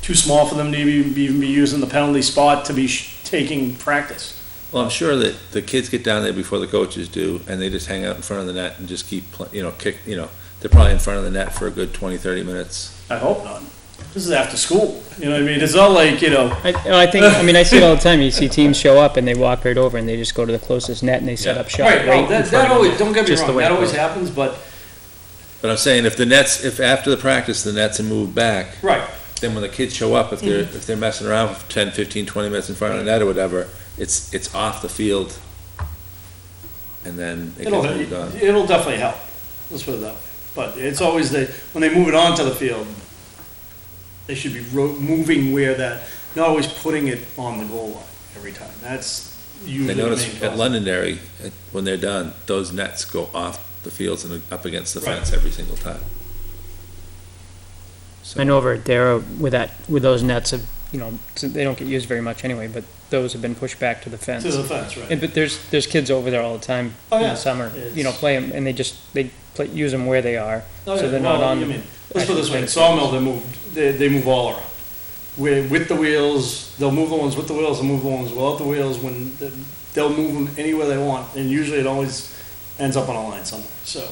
Speaker 6: too small for them to even be using the penalty spot to be taking practice.
Speaker 3: Well, I'm sure that the kids get down there before the coaches do, and they just hang out in front of the net and just keep, they're probably in front of the net for a good 20, 30 minutes.
Speaker 6: I hope not. This is after school, you know what I mean? It's not like, you know,
Speaker 1: I mean, I see it all the time. You see teams show up and they walk right over and they just go to the closest net and they set
Speaker 3: Yeah.
Speaker 1: up shop
Speaker 6: right,
Speaker 1: right
Speaker 6: no,
Speaker 1: in
Speaker 6: that
Speaker 1: front of
Speaker 6: always,
Speaker 1: them.
Speaker 6: don't get me
Speaker 1: Just the
Speaker 6: wrong,
Speaker 1: way
Speaker 6: that
Speaker 1: it
Speaker 6: always
Speaker 1: goes.
Speaker 6: happens, but,
Speaker 3: But I'm saying if after the practice, the nets are moved back,
Speaker 6: right,
Speaker 3: then when the kids show up, if they're messing around for 10, 15, 20 minutes in front of the net or whatever, it's off the field. And then it gets moved on.
Speaker 6: it'll definitely help, let's put it that way. But it's always when they move it onto the field, they should be moving where that, not always putting it on the goal line every time. That's
Speaker 3: I
Speaker 6: usually the main
Speaker 3: notice at
Speaker 6: cause.
Speaker 3: Londonderry, when they're done, those nets go off the fields and up against the
Speaker 6: Right.
Speaker 3: fence every single time. So-
Speaker 1: I know over at Darrow with those nets have, they don't get used very much anyway, but those have been pushed back to the fence.
Speaker 6: To the fence, right.
Speaker 1: But there's kids over there all the time
Speaker 6: Oh,
Speaker 1: in
Speaker 6: yeah.
Speaker 1: the summer,
Speaker 6: It's-
Speaker 1: play them, and use them where they are.
Speaker 6: Oh,
Speaker 1: So
Speaker 6: yeah,
Speaker 1: they're not
Speaker 6: well,
Speaker 1: on
Speaker 6: I mean, let's put it this way,
Speaker 1: actual
Speaker 6: in Sawmill, they move all around. With the wheels, they'll move the ones with the wheels, they'll move the ones without the wheels, they'll move them anywhere they want, and usually it always ends up on a line somewhere, so.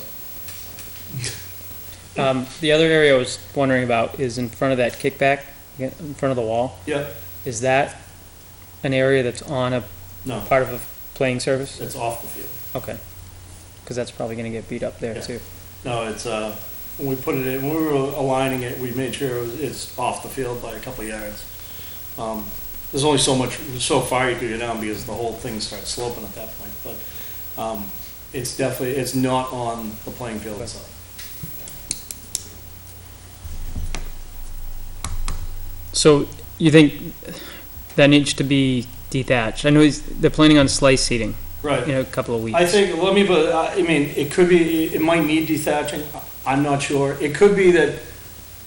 Speaker 1: The other area I was wondering about is in front of that kickback, in front of the wall.
Speaker 6: Yeah,
Speaker 1: Is that an area that's on a
Speaker 6: no,
Speaker 1: part of a playing surface?
Speaker 6: it's off the field.
Speaker 1: Okay. Because that's probably gonna get beat up there
Speaker 6: Yeah.
Speaker 1: too.
Speaker 6: No, it's, when we put it in, when we were aligning it, we made sure it's off the field by a couple of yards. There's only so far you could go down because the whole thing starts sloping at that point, but, it's not on the playing field itself.
Speaker 1: So you think that needs to be detached? I know they're planning on slice seating
Speaker 6: Right.
Speaker 1: in a couple of weeks.
Speaker 6: I think, I mean, it could be, it might need detaching, I'm not sure. It could be that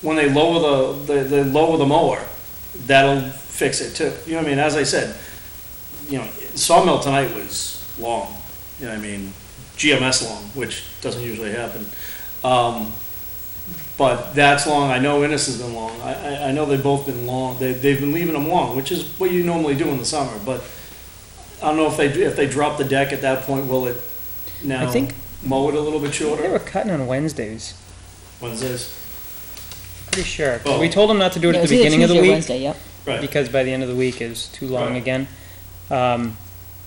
Speaker 6: when they lower they lower the mower, that'll fix it too. You know what I mean? As I said, Sawmill tonight was long, you know what I mean? GMS long, which doesn't usually happen. But that's long, I know Ennis has been long, I know they've both been long, they've been leaving them long, which is what you normally do in the summer, but I don't know if they drop the deck at that point, will it now
Speaker 1: I think-
Speaker 6: mow it a little bit
Speaker 1: They were
Speaker 6: shorter?
Speaker 1: cutting on Wednesdays,
Speaker 6: Wednesdays?
Speaker 1: pretty sure.
Speaker 6: Oh.
Speaker 1: We told them not to do it
Speaker 2: Yeah,
Speaker 1: at
Speaker 2: it
Speaker 1: the
Speaker 2: was either
Speaker 1: beginning of the
Speaker 2: Tuesday or
Speaker 1: week,
Speaker 2: Wednesday, yep.
Speaker 6: Right,
Speaker 1: because by the end of the week is too long
Speaker 6: Right.
Speaker 1: again.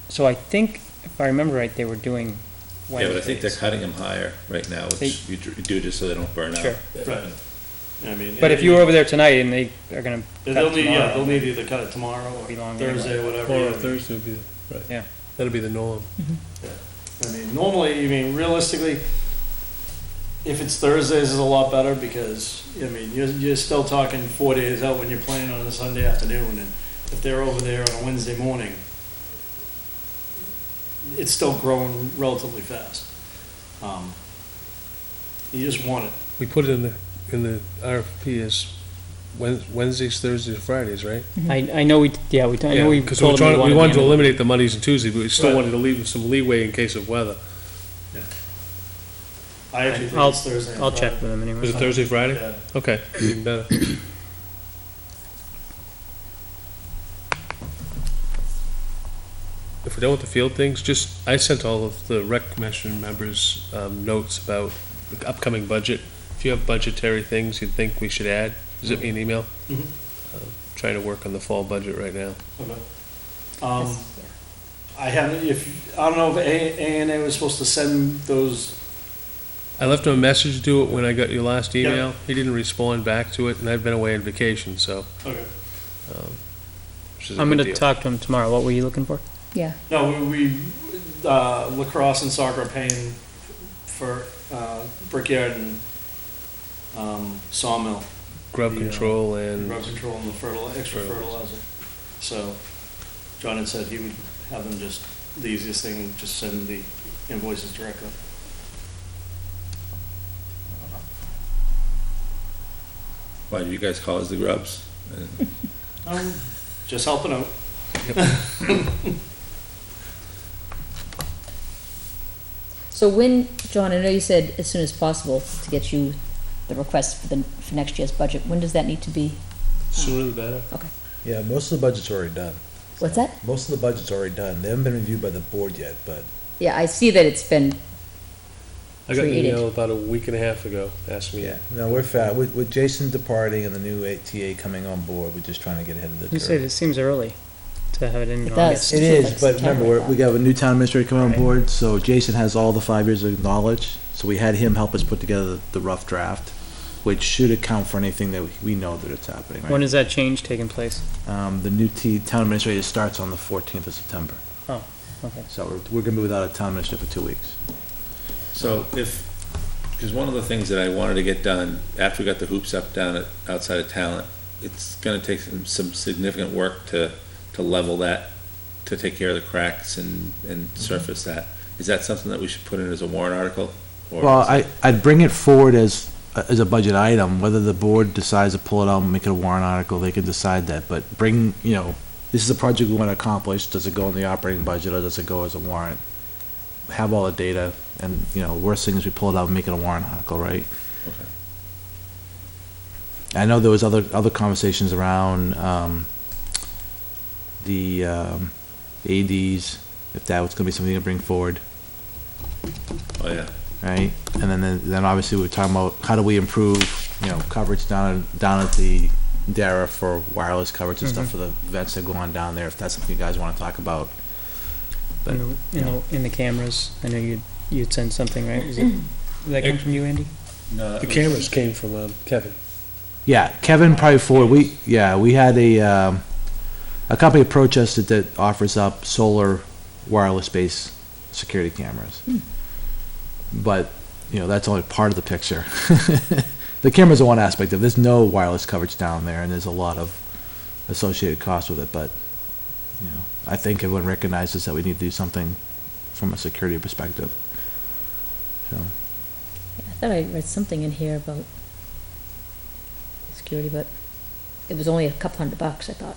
Speaker 1: So I think, if I remember right, they were doing
Speaker 3: Yeah, but I think they're
Speaker 1: Wednesdays.
Speaker 3: cutting them higher right now, which you do just so they don't burn out.
Speaker 1: Sure.
Speaker 6: right. I mean.
Speaker 1: But if you were over there tonight and they are gonna cut
Speaker 6: They'll need,
Speaker 1: tomorrow,
Speaker 6: they'll need to either cut it tomorrow
Speaker 1: Be
Speaker 6: or
Speaker 1: long
Speaker 6: Thursday, whatever.
Speaker 5: Or
Speaker 6: yeah.
Speaker 5: Thursday would be, right.
Speaker 1: Yeah.
Speaker 5: That'll be the norm.
Speaker 6: I mean, normally, realistically, if it's Thursdays is a lot better because, you're still talking 4 days out when you're playing on a Sunday afternoon, and if they're over there on a Wednesday morning, it's still growing relatively fast. You just want it.
Speaker 5: We put it in the RFP as Wednesdays, Thursdays, Fridays, right?
Speaker 1: I know we, yeah, I know we
Speaker 5: Because
Speaker 1: told them
Speaker 5: we wanted to
Speaker 1: the end.
Speaker 5: eliminate the Mondays and Tuesdays, but we still
Speaker 6: Right.
Speaker 5: wanted to leave them some leeway in case of weather.
Speaker 6: I actually think
Speaker 1: I'll-
Speaker 6: it's Thursday and
Speaker 1: I'll check
Speaker 6: Friday.
Speaker 1: with them anyway.
Speaker 5: Was it Thursday, Friday?
Speaker 6: Yeah.
Speaker 5: Okay, even better. If we're done with the field things, I sent all of the rec commission members, notes about the upcoming budget. If you have budgetary things you'd think we should add, zip me an email.
Speaker 6: Mhm.
Speaker 5: Trying to work on the fall budget right now.
Speaker 6: Okay. I haven't, I don't know if A&A was supposed to send those,
Speaker 5: I left him a message to do it when I got your last email. He didn't respond back to it, and I've been away on vacation, so,
Speaker 6: okay.
Speaker 5: which is a
Speaker 1: I'm
Speaker 5: good
Speaker 1: gonna
Speaker 5: deal.
Speaker 1: talk to him tomorrow. What were you looking for?
Speaker 2: Yeah,
Speaker 6: No, lacrosse and soccer are paying for, Brickyard and, Sawmill.
Speaker 5: Grub
Speaker 6: the,
Speaker 5: control and,
Speaker 6: Grub control and the extra fertilizer. So, John had said he would have them the easiest thing, just send the invoices directly.
Speaker 3: Why do you guys call us the grubs?
Speaker 6: Just helping out.
Speaker 2: so when, John, I know you said as soon as possible to get you the request for next year's budget, when does that need to be?
Speaker 5: sooner the better.
Speaker 4: Yeah, most of the budget's already done.
Speaker 2: What's that?
Speaker 4: Most of the budget's already done. They haven't been reviewed by the board yet, but
Speaker 2: Yeah, I see that it's been
Speaker 5: I got an
Speaker 2: created.
Speaker 5: email about a week and a half ago, asking me.
Speaker 4: Yeah, no, we're fat. With Jason departing and the new ATA coming on board, we're just trying to get ahead of the
Speaker 1: You say
Speaker 4: curve.
Speaker 1: this seems early to have it in
Speaker 2: It
Speaker 1: August.
Speaker 2: does.
Speaker 4: It
Speaker 2: Feels
Speaker 4: is,
Speaker 2: like
Speaker 4: but
Speaker 2: September,
Speaker 4: remember,
Speaker 2: I
Speaker 4: we got a new town administrator coming on
Speaker 1: Right.
Speaker 4: board, so Jason has all the 5 years of knowledge. So we had him help us put together the rough draft, which should account for anything that we know that it's happening,
Speaker 1: When
Speaker 4: right?
Speaker 1: is that change taking place?
Speaker 4: The new town administrator starts on the 14th of September.
Speaker 1: Oh, okay.
Speaker 4: So we're gonna be without a town administrator for 2 weeks.
Speaker 3: So because one of the things that I wanted to get done, after we got the hoops up down at, outside of Talent, it's gonna take some significant work to level that, to take care of the cracks and surface that. Is that something that we should put in as a warrant article? Or
Speaker 4: Well,
Speaker 3: is it-
Speaker 4: I'd bring it forward as a budget item, whether the board decides to pull it out and make it a warrant article, they can decide that, but bring, this is a project we want to accomplish, does it go in the operating budget or does it go as a warrant? Have all the data, and, worst thing is we pull it out and make it a warrant article, right?
Speaker 3: Okay.
Speaker 4: I know there was other conversations around, the, ADs, if that was gonna be something to bring forward.
Speaker 3: Oh, yeah.
Speaker 4: Right, and then obviously we're talking about how do we improve, coverage down at the DARA for wireless coverage and stuff for the events that go on down there, if that's something you guys wanna talk about. But,
Speaker 1: In the cameras, I know you'd send something, right? Did that come from you, Andy?
Speaker 3: No,
Speaker 5: The cameras came from Kevin.
Speaker 4: yeah, Kevin probably we had a company approach us that offers up solar wireless-based security cameras. But, that's only part of the picture. The cameras are one aspect of it. There's no wireless coverage down there, and there's a lot of associated costs with it, but, I think everyone recognizes that we need to do something from a security perspective. So,
Speaker 2: I thought I read something in here about security, but it was only a couple $100, I thought.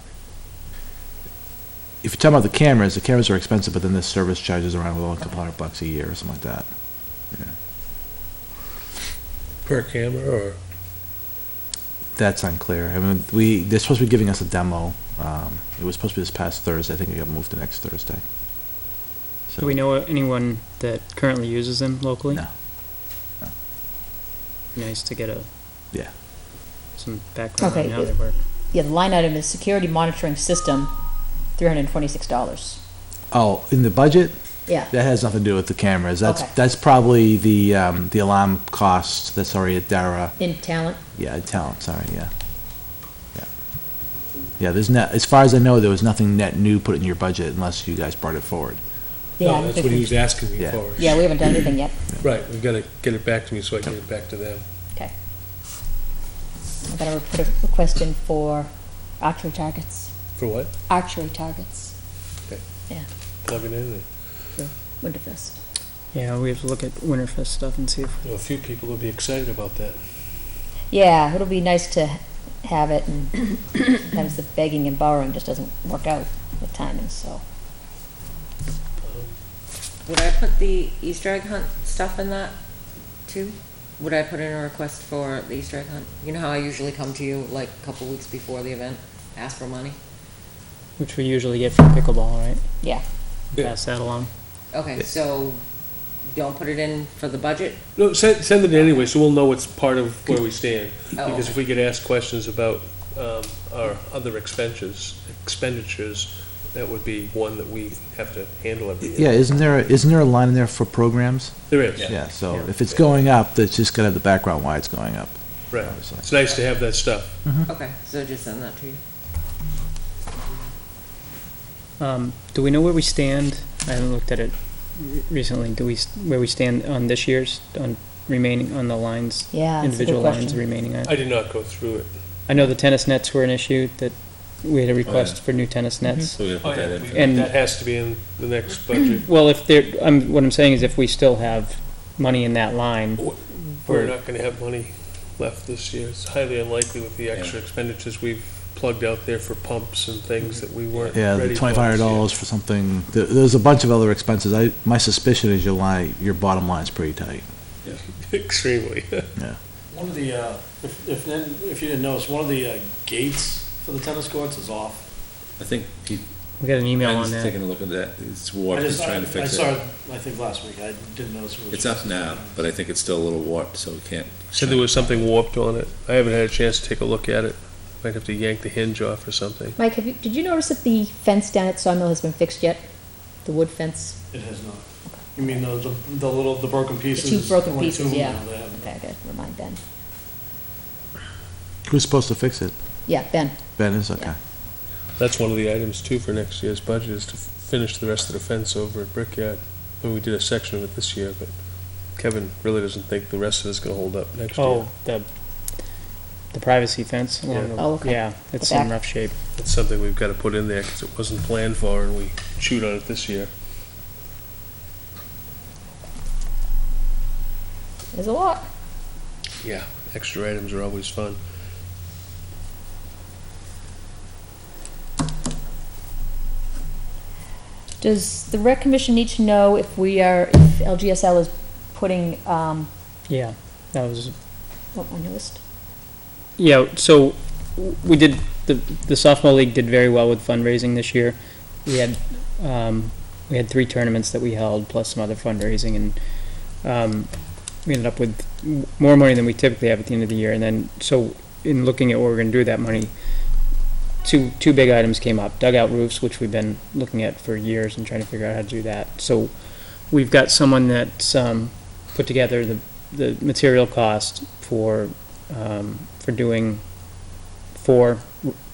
Speaker 4: if you're talking about the cameras are expensive, but then the service charges around a couple $100 a year or something like that.
Speaker 5: Per camera, or?
Speaker 4: That's unclear. I mean, they're supposed to be giving us a demo. It was supposed to be this past Thursday. I think it got moved to next Thursday. So,
Speaker 1: Do we know anyone that currently uses them locally?
Speaker 4: No.
Speaker 1: Nice to get
Speaker 4: Yeah.
Speaker 1: some background
Speaker 2: Okay,
Speaker 1: on how they work.
Speaker 2: Yeah, the line item is security monitoring system, $326.
Speaker 4: Oh, in the budget,
Speaker 2: Yeah,
Speaker 4: that has nothing to do with the cameras.
Speaker 2: Okay.
Speaker 4: That's probably the alarm cost that's already at DARA.
Speaker 2: in talent.
Speaker 4: Yeah, talent. Sorry. Yeah. Yeah. There's not, as far as I know, there was nothing net new put in your budget unless you guys brought it forward.
Speaker 2: Yeah,
Speaker 5: No, that's what he was asking me
Speaker 4: Yeah.
Speaker 5: for.
Speaker 2: Yeah, we haven't done anything yet.
Speaker 5: Right, we gotta get it back to me so I can get it back to them.
Speaker 2: Okay. I gotta put a request in for archery targets.
Speaker 5: For what?
Speaker 2: Archery targets,
Speaker 5: Plug it in there.
Speaker 2: Winterfest.
Speaker 1: Yeah, we have to look at Winterfest stuff and see if,
Speaker 5: A few people will be excited about that.
Speaker 2: Yeah, it'll be nice to have it, and sometimes the begging and borrowing just doesn't work out with timing, so.
Speaker 7: Would I put the Easter egg hunt stuff in that too? Would I put in a request for the Easter egg hunt? You know how I usually come to you like a couple weeks before the event, ask for money?
Speaker 1: which we usually get for pickleball, right?
Speaker 2: Yeah,
Speaker 5: Yeah.
Speaker 1: Pass that along.
Speaker 7: Okay, so don't put it in for the budget?
Speaker 5: No, send it anyway, so we'll know it's part of where we stand.
Speaker 7: Oh,
Speaker 5: Because if we get asked questions about our other expenditures, that would be one that we have to handle every year.
Speaker 4: Yeah. Isn't there a line in there for programs?
Speaker 5: There is,
Speaker 4: Yeah. So
Speaker 1: Yeah.
Speaker 4: if it's going up, that's just gonna have the background why it's going up.
Speaker 5: right.
Speaker 4: Obviously.
Speaker 5: It's nice to have that stuff.
Speaker 7: Okay, so just send that to you.
Speaker 1: Do we know where we stand? I haven't looked at it recently. Where we stand on this year's, on remaining, on the lines,
Speaker 2: yeah, that's a good
Speaker 1: individual lines
Speaker 2: question.
Speaker 1: remaining on?
Speaker 5: I did not go through it.
Speaker 1: I know the tennis nets were an issue, that we had a request
Speaker 3: yeah.
Speaker 1: for new tennis nets.
Speaker 3: So we're gonna put that in. for-
Speaker 1: And-
Speaker 5: That has to be in the next budget.
Speaker 1: Well, if there, what I'm saying is if we still have money in that line,
Speaker 5: We're not gonna have money left this year. It's highly unlikely with the extra expenditures we've plugged out there for pumps and things that we weren't
Speaker 4: Yeah,
Speaker 5: ready
Speaker 4: the
Speaker 5: for.
Speaker 4: $2,500 for something. There's a bunch of other expenses. My suspicion is your bottom line's pretty tight.
Speaker 5: Extremely.
Speaker 6: One of the, if you didn't notice, one of the gates for the tennis courts is off.
Speaker 3: I think
Speaker 1: We got an email
Speaker 3: I'm
Speaker 1: on
Speaker 3: just
Speaker 1: that.
Speaker 3: taking a look at that. It's
Speaker 6: I
Speaker 3: warped,
Speaker 6: just,
Speaker 3: he's trying to
Speaker 6: I
Speaker 3: fix
Speaker 6: saw
Speaker 3: it.
Speaker 6: it, I think last week, I didn't notice it was.
Speaker 3: It's up now, but I think it's still a little warped, so we can't.
Speaker 5: Said there was something warped on it. I haven't had a chance to take a look at it. Might have to yank the hinge off or something.
Speaker 2: Mike, did you notice that the fence down at Sawmill has been fixed yet? The wood fence?
Speaker 6: It has not. You mean the broken
Speaker 2: The
Speaker 6: pieces?
Speaker 2: two broken
Speaker 6: Only
Speaker 2: pieces,
Speaker 6: two?
Speaker 2: yeah.
Speaker 6: No, they haven't.
Speaker 2: Okay, I gotta remind Ben.
Speaker 4: Who's supposed to fix it?
Speaker 2: Yeah, Ben.
Speaker 4: Ben is, okay.
Speaker 2: Yeah.
Speaker 5: That's one of the items too for next year's budget is to finish the rest of the fence over at Brickyard. I mean, we did a section of it this year, but Kevin really doesn't think the rest of it's gonna hold up next year.
Speaker 1: Oh, the privacy fence along
Speaker 5: Yeah.
Speaker 1: the,
Speaker 2: Oh, okay.
Speaker 1: yeah, it's
Speaker 2: The
Speaker 1: in
Speaker 2: back.
Speaker 1: rough shape.
Speaker 5: It's something we've gotta put in there because it wasn't planned for and we chewed on it this year.
Speaker 2: There's a lot.
Speaker 5: Yeah, extra items are always fun.
Speaker 2: Does the rec commission need to know if if LGSL is putting,
Speaker 1: Yeah, that was,
Speaker 2: what, on your list?
Speaker 1: yeah, so we did, the softball league did very well with fundraising this year. We had 3 tournaments that we held, plus some other fundraising, and we ended up with more money than we typically have at the end of the year. And then, so in looking at what we're gonna do with that money, two big items came up: dugout roofs, which we've been looking at for years and trying to figure out how to do that. So we've got someone that's put together the material cost for doing 4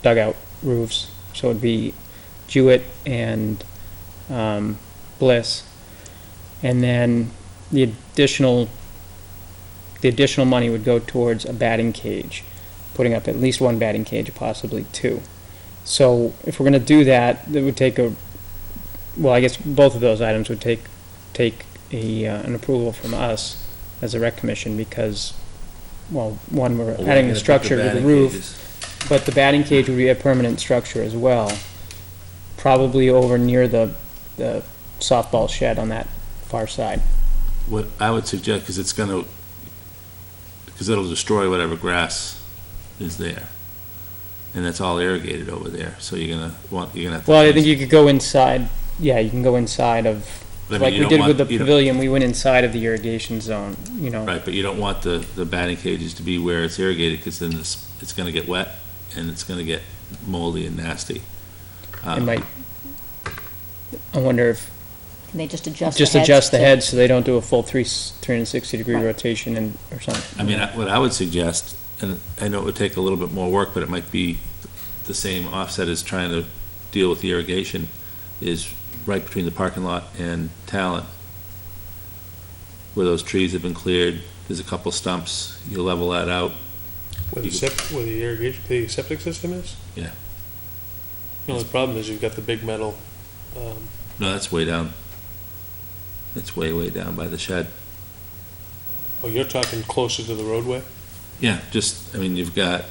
Speaker 1: dugout roofs. So it'd be Jewett and Bliss, and then the additional money would go towards a batting cage, putting up at least 1 batting cage, possibly 2. So if we're gonna do that, it would take well, I guess both of those items would take an approval from us as a rec commission, because, well, one, we're
Speaker 3: Well,
Speaker 1: adding
Speaker 3: gonna
Speaker 1: the
Speaker 3: put
Speaker 1: structure to the
Speaker 3: batting
Speaker 1: roof,
Speaker 3: cages.
Speaker 1: but the batting cage would be a permanent structure as well, probably over near the softball shed on that far side.
Speaker 3: What I would suggest, because it'll destroy whatever grass is there. And that's all irrigated over there, so you're gonna have to.
Speaker 1: Well, I think you could go inside, yeah, you can go inside of,
Speaker 3: I mean,
Speaker 1: like
Speaker 3: you
Speaker 1: we
Speaker 3: don't
Speaker 1: did
Speaker 3: want-
Speaker 1: with the
Speaker 3: you don't-
Speaker 1: pavilion, we went inside of the irrigation zone, you know.
Speaker 3: Right, but you don't want the batting cages to be where it's irrigated, because then it's gonna get wet, and it's gonna get moldy and nasty.
Speaker 1: It might, I wonder if,
Speaker 2: Can they just adjust the
Speaker 1: just
Speaker 2: heads
Speaker 1: adjust the
Speaker 2: to-
Speaker 1: head so they don't do a full 360-degree
Speaker 2: Right.
Speaker 1: rotation and, or something.
Speaker 3: I mean, what I would suggest, and I know it would take a little bit more work, but it might be the same offset as trying to deal with the irrigation, is right between the parking lot and Talent, where those trees have been cleared, there's a couple stumps, you level that out.
Speaker 5: Where the irrigation, the septic system is?
Speaker 3: Yeah.
Speaker 5: The only problem is you've got the big metal,
Speaker 3: No, that's way down. It's way, way down by the shed.
Speaker 5: oh, you're talking closer to the roadway?
Speaker 3: Yeah, just, I mean, you've got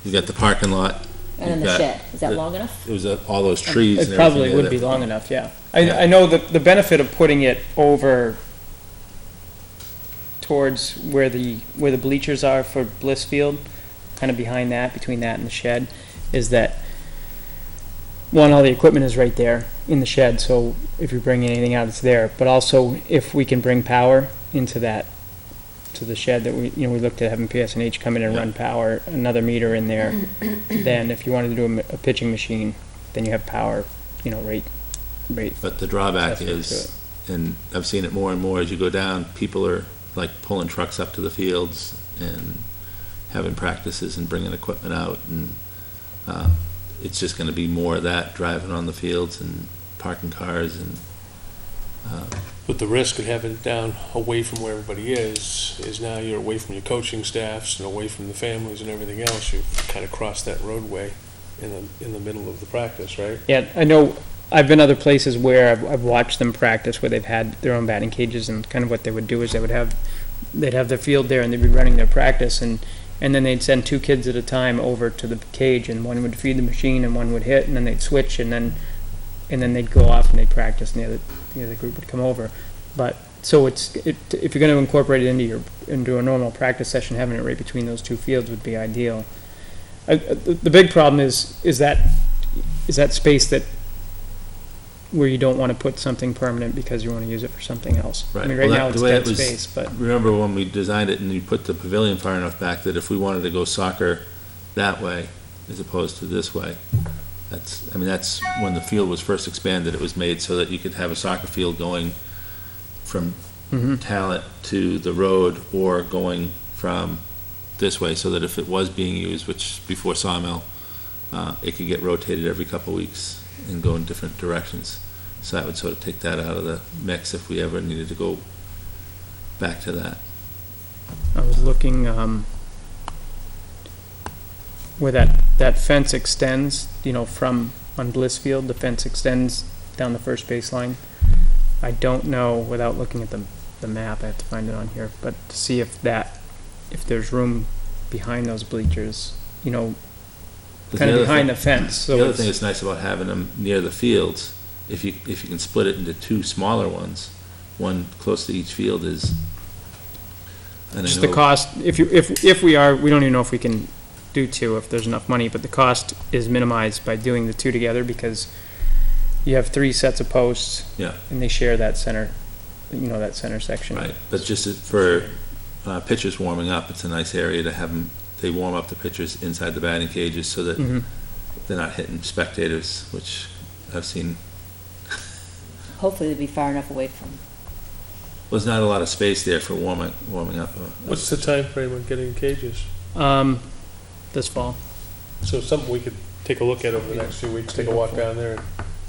Speaker 3: the parking lot.
Speaker 2: And then
Speaker 3: you've
Speaker 2: the
Speaker 3: got
Speaker 2: shed, is that
Speaker 3: the-
Speaker 2: long enough?
Speaker 3: It was all those trees and
Speaker 1: It
Speaker 3: everything.
Speaker 1: probably
Speaker 3: there
Speaker 1: would
Speaker 3: that-
Speaker 1: be long enough, yeah.
Speaker 3: Yeah.
Speaker 1: I know the benefit of putting it over towards where the bleachers are for Blissfield, kind of behind that, between that and the shed, is that, one, all the equipment is right there in the shed, so if you bring anything out, it's there. But also, if we can bring power into that, to the shed that we looked at having PSNH come in and
Speaker 3: Yeah.
Speaker 1: run power, another meter in there, then if you wanted to do a pitching machine, then you have power, right.
Speaker 3: But the drawback
Speaker 1: accessible to
Speaker 3: is, and I've seen it more and more as you go down, people are like pulling trucks up to the fields and having practices and bringing equipment out, and it's just gonna be more of that, driving on the fields and parking cars and,
Speaker 5: But the risk of having it down away from where everybody is now you're away from your coaching staffs and away from the families and everything else. You've kind of crossed that roadway in the middle of the practice, right?
Speaker 1: Yeah, I know, I've been other places where I've watched them practice, where they've had their own batting cages, and kind of what they would do is they'd have their field there, and they'd be running their practice, and then they'd send 2 kids at a time over to the cage, and one would feed the machine, and one would hit, and then they'd switch, and then they'd go off and they'd practice, and the other group would come over. But, so if you're gonna incorporate it into a normal practice session, having it right between those 2 fields would be ideal. The big problem is that space that where you don't wanna put something permanent because you wanna use it for something else. I
Speaker 3: Right.
Speaker 1: mean,
Speaker 3: Well,
Speaker 1: right
Speaker 3: that-
Speaker 1: now
Speaker 3: the
Speaker 1: it's
Speaker 3: way
Speaker 1: dead
Speaker 3: it was-
Speaker 1: space, but,
Speaker 3: Remember when we designed it and you put the pavilion far enough back that if we wanted to go soccer that way as opposed to this way, that's when the field was first expanded, it was made so that you could have a soccer field going from
Speaker 1: mhm.
Speaker 3: Talent to the road or going from this way, so that if it was being used, which before Sawmill, it could get rotated every couple of weeks and go in different directions. So that would sort of take that out of the mix if we ever needed to go back to that.
Speaker 1: I was looking, where that fence extends, from, on Blissfield, the fence extends down the first baseline. I don't know, without looking at the map, I have to find it on here, but to see if there's room behind those bleachers,
Speaker 3: But
Speaker 1: kind
Speaker 3: the
Speaker 1: of
Speaker 3: other
Speaker 1: behind
Speaker 3: thing-
Speaker 1: the fence, so
Speaker 3: The other
Speaker 1: it's,
Speaker 3: thing that's nice about having them near the fields, if you can split it into two smaller ones, one close to each field is. And I
Speaker 1: just the
Speaker 3: know-
Speaker 1: cost, if we don't even know if we can do two, if there's enough money, but the cost is minimized by doing the two together, because you have 3 sets of posts.
Speaker 3: Yeah.
Speaker 1: And they share that center, that center section.
Speaker 3: Right, but just for pitchers warming up, it's a nice area to have them, they warm up the pitchers inside the batting cages so that
Speaker 1: Mhm.
Speaker 3: they're not hitting spectators, which I've seen.
Speaker 2: Hopefully they'll be far enough away from.
Speaker 3: There's not a lot of space there for warming up.
Speaker 5: What's the time frame on getting cages?
Speaker 1: This fall,
Speaker 5: So something we could take a look at over the next few weeks, take a walk down there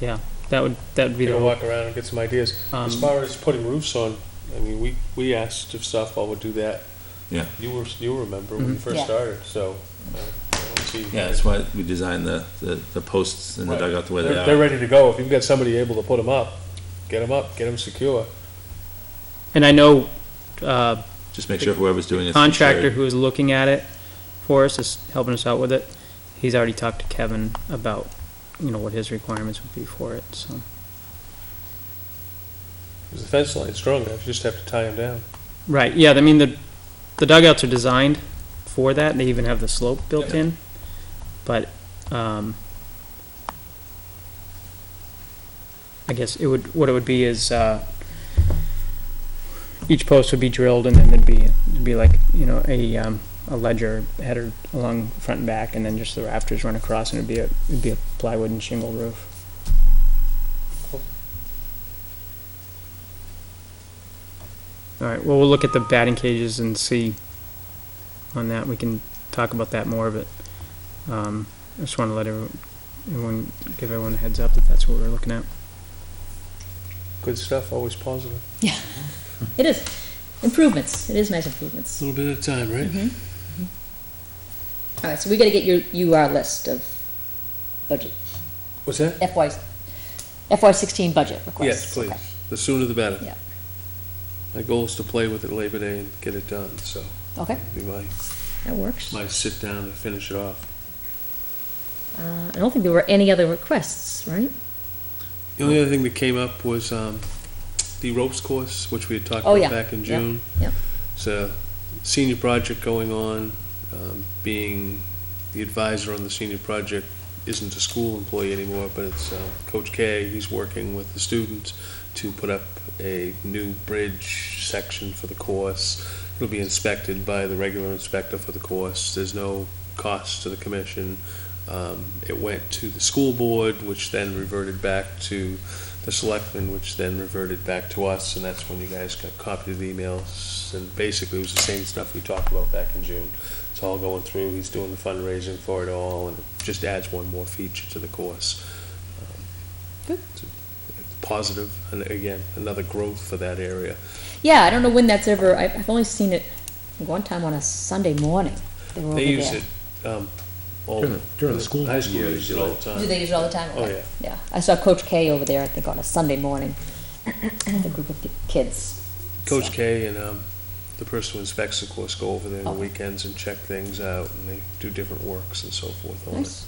Speaker 5: and
Speaker 1: that would be
Speaker 5: take
Speaker 1: the
Speaker 5: a
Speaker 1: hope.
Speaker 5: walk around and get some ideas. As far as putting roofs on, I mean, we asked if softball would do that.
Speaker 3: Yeah.
Speaker 5: You remember when you
Speaker 1: Mhm.
Speaker 5: first
Speaker 2: Yeah.
Speaker 5: started, so, I don't see.
Speaker 3: Yeah, that's why we designed the posts in the
Speaker 5: Right.
Speaker 3: dugout the way they
Speaker 5: They're
Speaker 3: are.
Speaker 5: ready to go. If you've got somebody able to put them up, get them secure.
Speaker 1: And I know,
Speaker 3: Just make sure whoever's doing it.
Speaker 1: contractor who is looking at it for us is helping us out with it. He's already talked to Kevin about, what his requirements would be for it, so.
Speaker 5: Because the fence line's strong enough, you just have to tie them down.
Speaker 1: Right, yeah, I mean, the dugouts are designed for that, and they even have the slope built
Speaker 3: Yeah.
Speaker 1: in, but, I guess what it would be is, each post would be drilled, and then it'd be like, a ledger header along front and back, and then just the rafters run across, and it'd be a plywood and shingle roof. All right, well, we'll look at the batting cages and see on that. We can talk about that more, but I just want to let give everyone a heads up that that's what we're looking at.
Speaker 5: Good stuff, always positive.
Speaker 2: It is. Improvements. It is nice improvements.
Speaker 5: A little bit at a time, right?
Speaker 2: All right, so we gotta get your UR list of budget,
Speaker 5: What's that?
Speaker 2: FY16 budget requests.
Speaker 5: Yes, please.
Speaker 2: Okay.
Speaker 5: The sooner the better.
Speaker 2: Yeah.
Speaker 5: My goal is to play with it Labor Day and get it done, so
Speaker 2: Okay,
Speaker 5: it'll be
Speaker 2: that works.
Speaker 5: my sit down and finish it off.
Speaker 2: I don't think there were any other requests, right?
Speaker 5: The only other thing that came up was the ropes course, which we had talked
Speaker 2: Oh,
Speaker 5: about
Speaker 2: yeah.
Speaker 5: back in
Speaker 2: Yep,
Speaker 5: June.
Speaker 2: yep.
Speaker 5: It's a senior project going on. Being the advisor on the senior project isn't a school employee anymore, but it's Coach K. He's working with the students to put up a new bridge section for the course. It'll be inspected by the regular inspector for the course. There's no cost to the commission. It went to the school board, which then reverted back to the selectmen, which then reverted back to us, and that's when you guys got copies of the emails. And basically, it was the same stuff we talked about back in June. It's all going through. He's doing the fundraising for it all, and it just adds one more feature to the course.
Speaker 2: Good.
Speaker 5: It's positive, and again, another growth for that area.
Speaker 2: Yeah, I don't know when that's ever, I've only seen it one time on a Sunday morning. They were over
Speaker 5: They use
Speaker 2: there.
Speaker 5: it all
Speaker 4: During the school
Speaker 5: high school
Speaker 4: years,
Speaker 5: use it all the time.
Speaker 2: Do they use it all the time?
Speaker 5: Oh,
Speaker 2: Okay. Yeah, I saw Coach K over there, I think, on a Sunday morning, with a group of kids.
Speaker 5: Coach
Speaker 2: So,
Speaker 5: K and the person who inspects the course go over there on the
Speaker 2: Okay.
Speaker 5: weekends and check things out, and they do different works and so forth on it.
Speaker 2: Nice.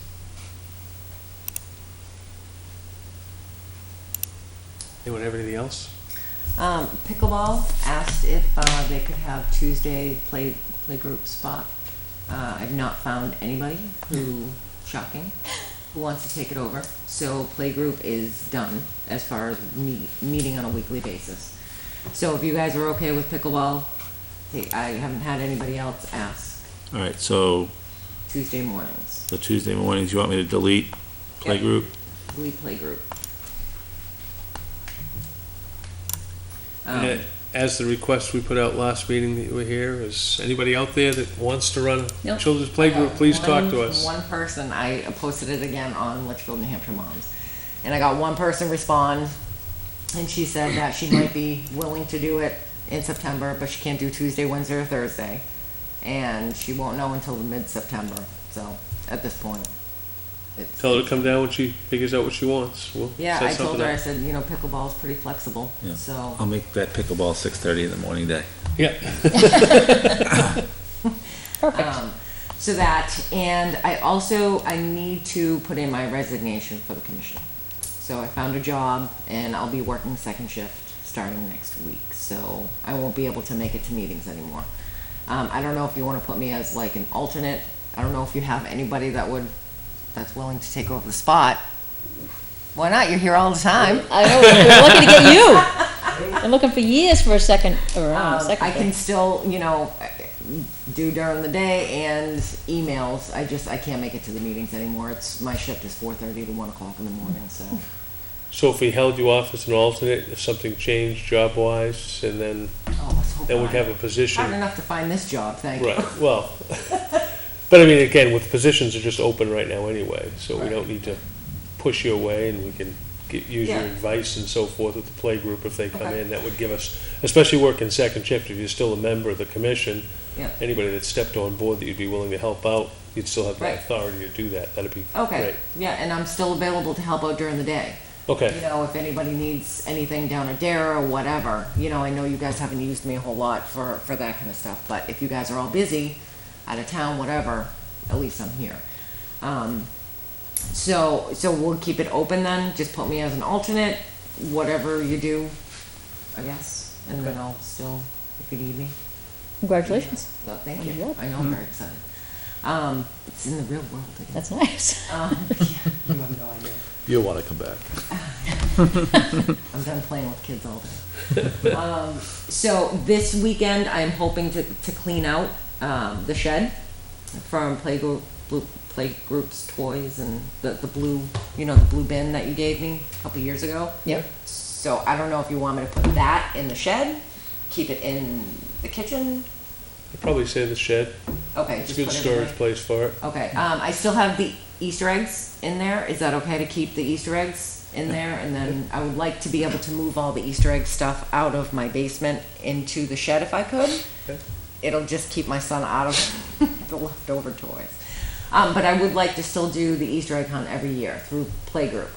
Speaker 5: Anyone have anything else?
Speaker 7: Pickleball asked if they could have Tuesday play group spot. I've not found anybody who, shocking, who wants to take it over. So playgroup is done as far as meeting on a weekly basis. So if you guys are okay with pickleball, I haven't had anybody else ask.
Speaker 3: All right, so
Speaker 7: Tuesday mornings,
Speaker 3: the Tuesday mornings, you want me to delete playgroup?
Speaker 7: delete playgroup.
Speaker 5: And as the request we put out last meeting that you were here, is anybody out there that wants to run
Speaker 2: Nope.
Speaker 5: a children's playgroup, please talk to us.
Speaker 7: One person, I posted it again on Litchfield, New Hampshire Moms. And I got one person respond, and she said that she might be willing to do it in September, but she can't do Tuesday, Wednesday, or Thursday. And she won't know until the mid-September, so, at this point. it's-
Speaker 5: Tell her to come down when she figures out what she wants. We'll
Speaker 7: Yeah,
Speaker 5: set
Speaker 7: I told
Speaker 5: something
Speaker 7: her, I
Speaker 5: up.
Speaker 7: said, you know, pickleball's pretty flexible,
Speaker 3: Yeah.
Speaker 7: so.
Speaker 3: I'll make that pickleball 6:30 in the morning day.
Speaker 5: Yeah,
Speaker 2: Perfect.
Speaker 7: So that, and I need to put in my resignation for the commission. So I found a job and I'll be working second shift starting next week, so I won't be able to make it to meetings anymore. I don't know if you wanna put me as like an alternate, I don't know if you have anybody that's willing to take over the spot. Why not, you're here all the time.
Speaker 2: I know, we're looking to get you. I'm looking for years for a second, or second.
Speaker 7: I can still, you know, do during the day and emails. I can't make it to the meetings anymore. My shift is 4:30 to 1 o'clock in the morning, so.
Speaker 5: so if we held you off as an alternate, if something changed job-wise, and then
Speaker 7: Let's hope
Speaker 5: we'd
Speaker 7: not.
Speaker 5: have a position.
Speaker 7: Hard enough to find this job, thank you.
Speaker 5: Right, well, but I mean, again, with positions are just open right now anyway, so we
Speaker 7: Right.
Speaker 5: don't need to push you away, and we can use your
Speaker 7: Yeah.
Speaker 5: advice and so forth with the playgroup if they come
Speaker 7: Okay.
Speaker 5: in. That would give us, especially working second shift, if you're still a member of the commission,
Speaker 7: Yeah.
Speaker 5: anybody that stepped on board that you'd be willing to help out, you'd still have the
Speaker 7: Right.
Speaker 5: authority to do that. That'd be great.
Speaker 7: Okay, yeah, and I'm still available to help out during the day. You
Speaker 5: Okay,
Speaker 7: know, if anybody needs anything down at Dara or whatever, you know, I know you guys haven't used me a whole lot for that kind of stuff, but if you guys are all busy, out of town, whatever, at least I'm here. So we'll keep it open then, just put me as an alternate, whatever you do, I guess, and then I'll still, if you need me.
Speaker 2: Congratulations.
Speaker 7: Well, thank
Speaker 2: On
Speaker 7: you,
Speaker 2: the job.
Speaker 7: I know I'm very excited. It's in the real world again.
Speaker 2: That's nice.
Speaker 7: Yeah, you have no idea.
Speaker 3: You'll want to come back.
Speaker 7: I'm done playing with kids all day. So this weekend, I'm hoping to clean out the shed from Playgroup's toys and the blue, you know, the blue bin that you gave me a couple years ago.
Speaker 2: Yep.
Speaker 7: So I don't know if you want me to put that in the shed, keep it in the kitchen.
Speaker 5: I'd probably say the shed.
Speaker 7: Okay.
Speaker 5: It's a
Speaker 7: just
Speaker 5: good
Speaker 7: put it in
Speaker 5: storage
Speaker 7: there.
Speaker 5: place for it.
Speaker 7: Okay, I still have the Easter eggs in there. Is that okay to keep the Easter eggs in there? And then I would like to be able to move all the Easter egg stuff out of my basement into the shed if I could.
Speaker 5: Okay.
Speaker 7: It'll just keep my son out of the leftover toys. But I would like to still do the Easter egg hunt every year through Playgroup.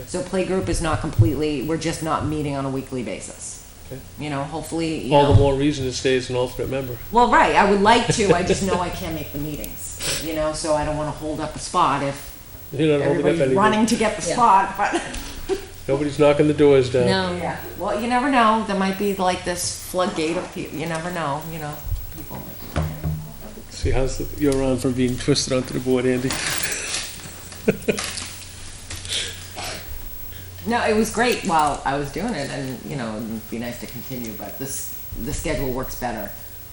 Speaker 7: So Playgroup is not completely, we're just not meeting on a weekly basis.
Speaker 5: Okay.
Speaker 7: You know, hopefully, you
Speaker 5: All
Speaker 7: know.
Speaker 5: the more reason to stay as an alternate member.
Speaker 7: Well, right, I would like to, I just know I can't make the meetings, you know, so I don't wanna hold up a spot if
Speaker 5: You're not holding up
Speaker 7: everybody's
Speaker 5: anything.
Speaker 7: running to get the
Speaker 2: Yeah.
Speaker 7: spot, but.
Speaker 5: Nobody's knocking the doors down.
Speaker 2: No.
Speaker 7: Yeah, well, you never know, there might be like this floodgate of people, you never know, you know, people might be.
Speaker 5: See, you're on from being twisted onto the board, Andy.
Speaker 7: No, it was great while I was doing it, and, you know, it'd be nice to continue, but the schedule works better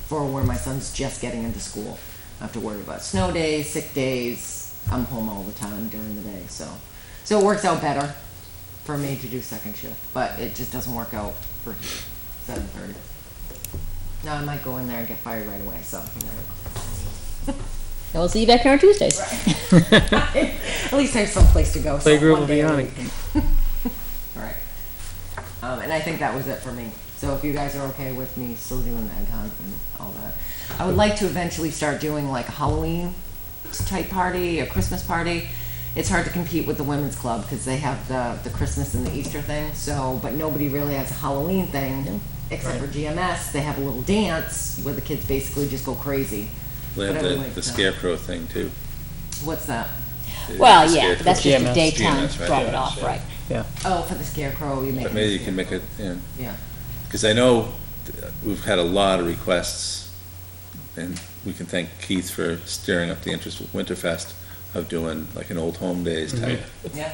Speaker 7: for where my son's just getting into school. I have to worry about snow days, sick days, I'm home all the time during the day, so it works out better for me to do second shift, but it just doesn't work out for 7:30. Now I might go in there and get fired right away, so, you know.
Speaker 2: And we'll see you back here on Tuesdays.
Speaker 7: At least I have someplace to go. so
Speaker 1: Playgroup
Speaker 7: one
Speaker 1: will be
Speaker 7: day a
Speaker 1: on
Speaker 7: week. Right. And I think that was it for me. So if you guys are okay with me still doing the egg hunt and all that. I would like to eventually start doing like a Halloween type party, a Christmas party. It's hard to compete with the women's club because they have the Christmas and the Easter thing. So, but nobody really has a Halloween thing except for GMS. They have a little dance where the kids basically just go crazy.
Speaker 3: They
Speaker 7: But I would
Speaker 3: have
Speaker 7: like
Speaker 3: the
Speaker 7: to-
Speaker 3: scarecrow thing too.
Speaker 7: What's that?
Speaker 2: Well,
Speaker 3: The
Speaker 2: yeah, but that's just
Speaker 3: scarecrow.
Speaker 2: a
Speaker 1: GMS.
Speaker 2: daytime
Speaker 3: GMS, right,
Speaker 2: drop it
Speaker 3: yeah,
Speaker 2: off,
Speaker 3: yeah.
Speaker 2: right?
Speaker 7: Oh, for the scarecrow, you make
Speaker 3: But
Speaker 7: it.
Speaker 3: maybe
Speaker 7: a
Speaker 3: you can make
Speaker 7: scarecrow.
Speaker 3: it, you know,
Speaker 7: Yeah.
Speaker 3: because I know we've had a lot of requests, and we can thank Keith for stirring up the interest with Winterfest, of doing like an old home days type
Speaker 7: Yeah.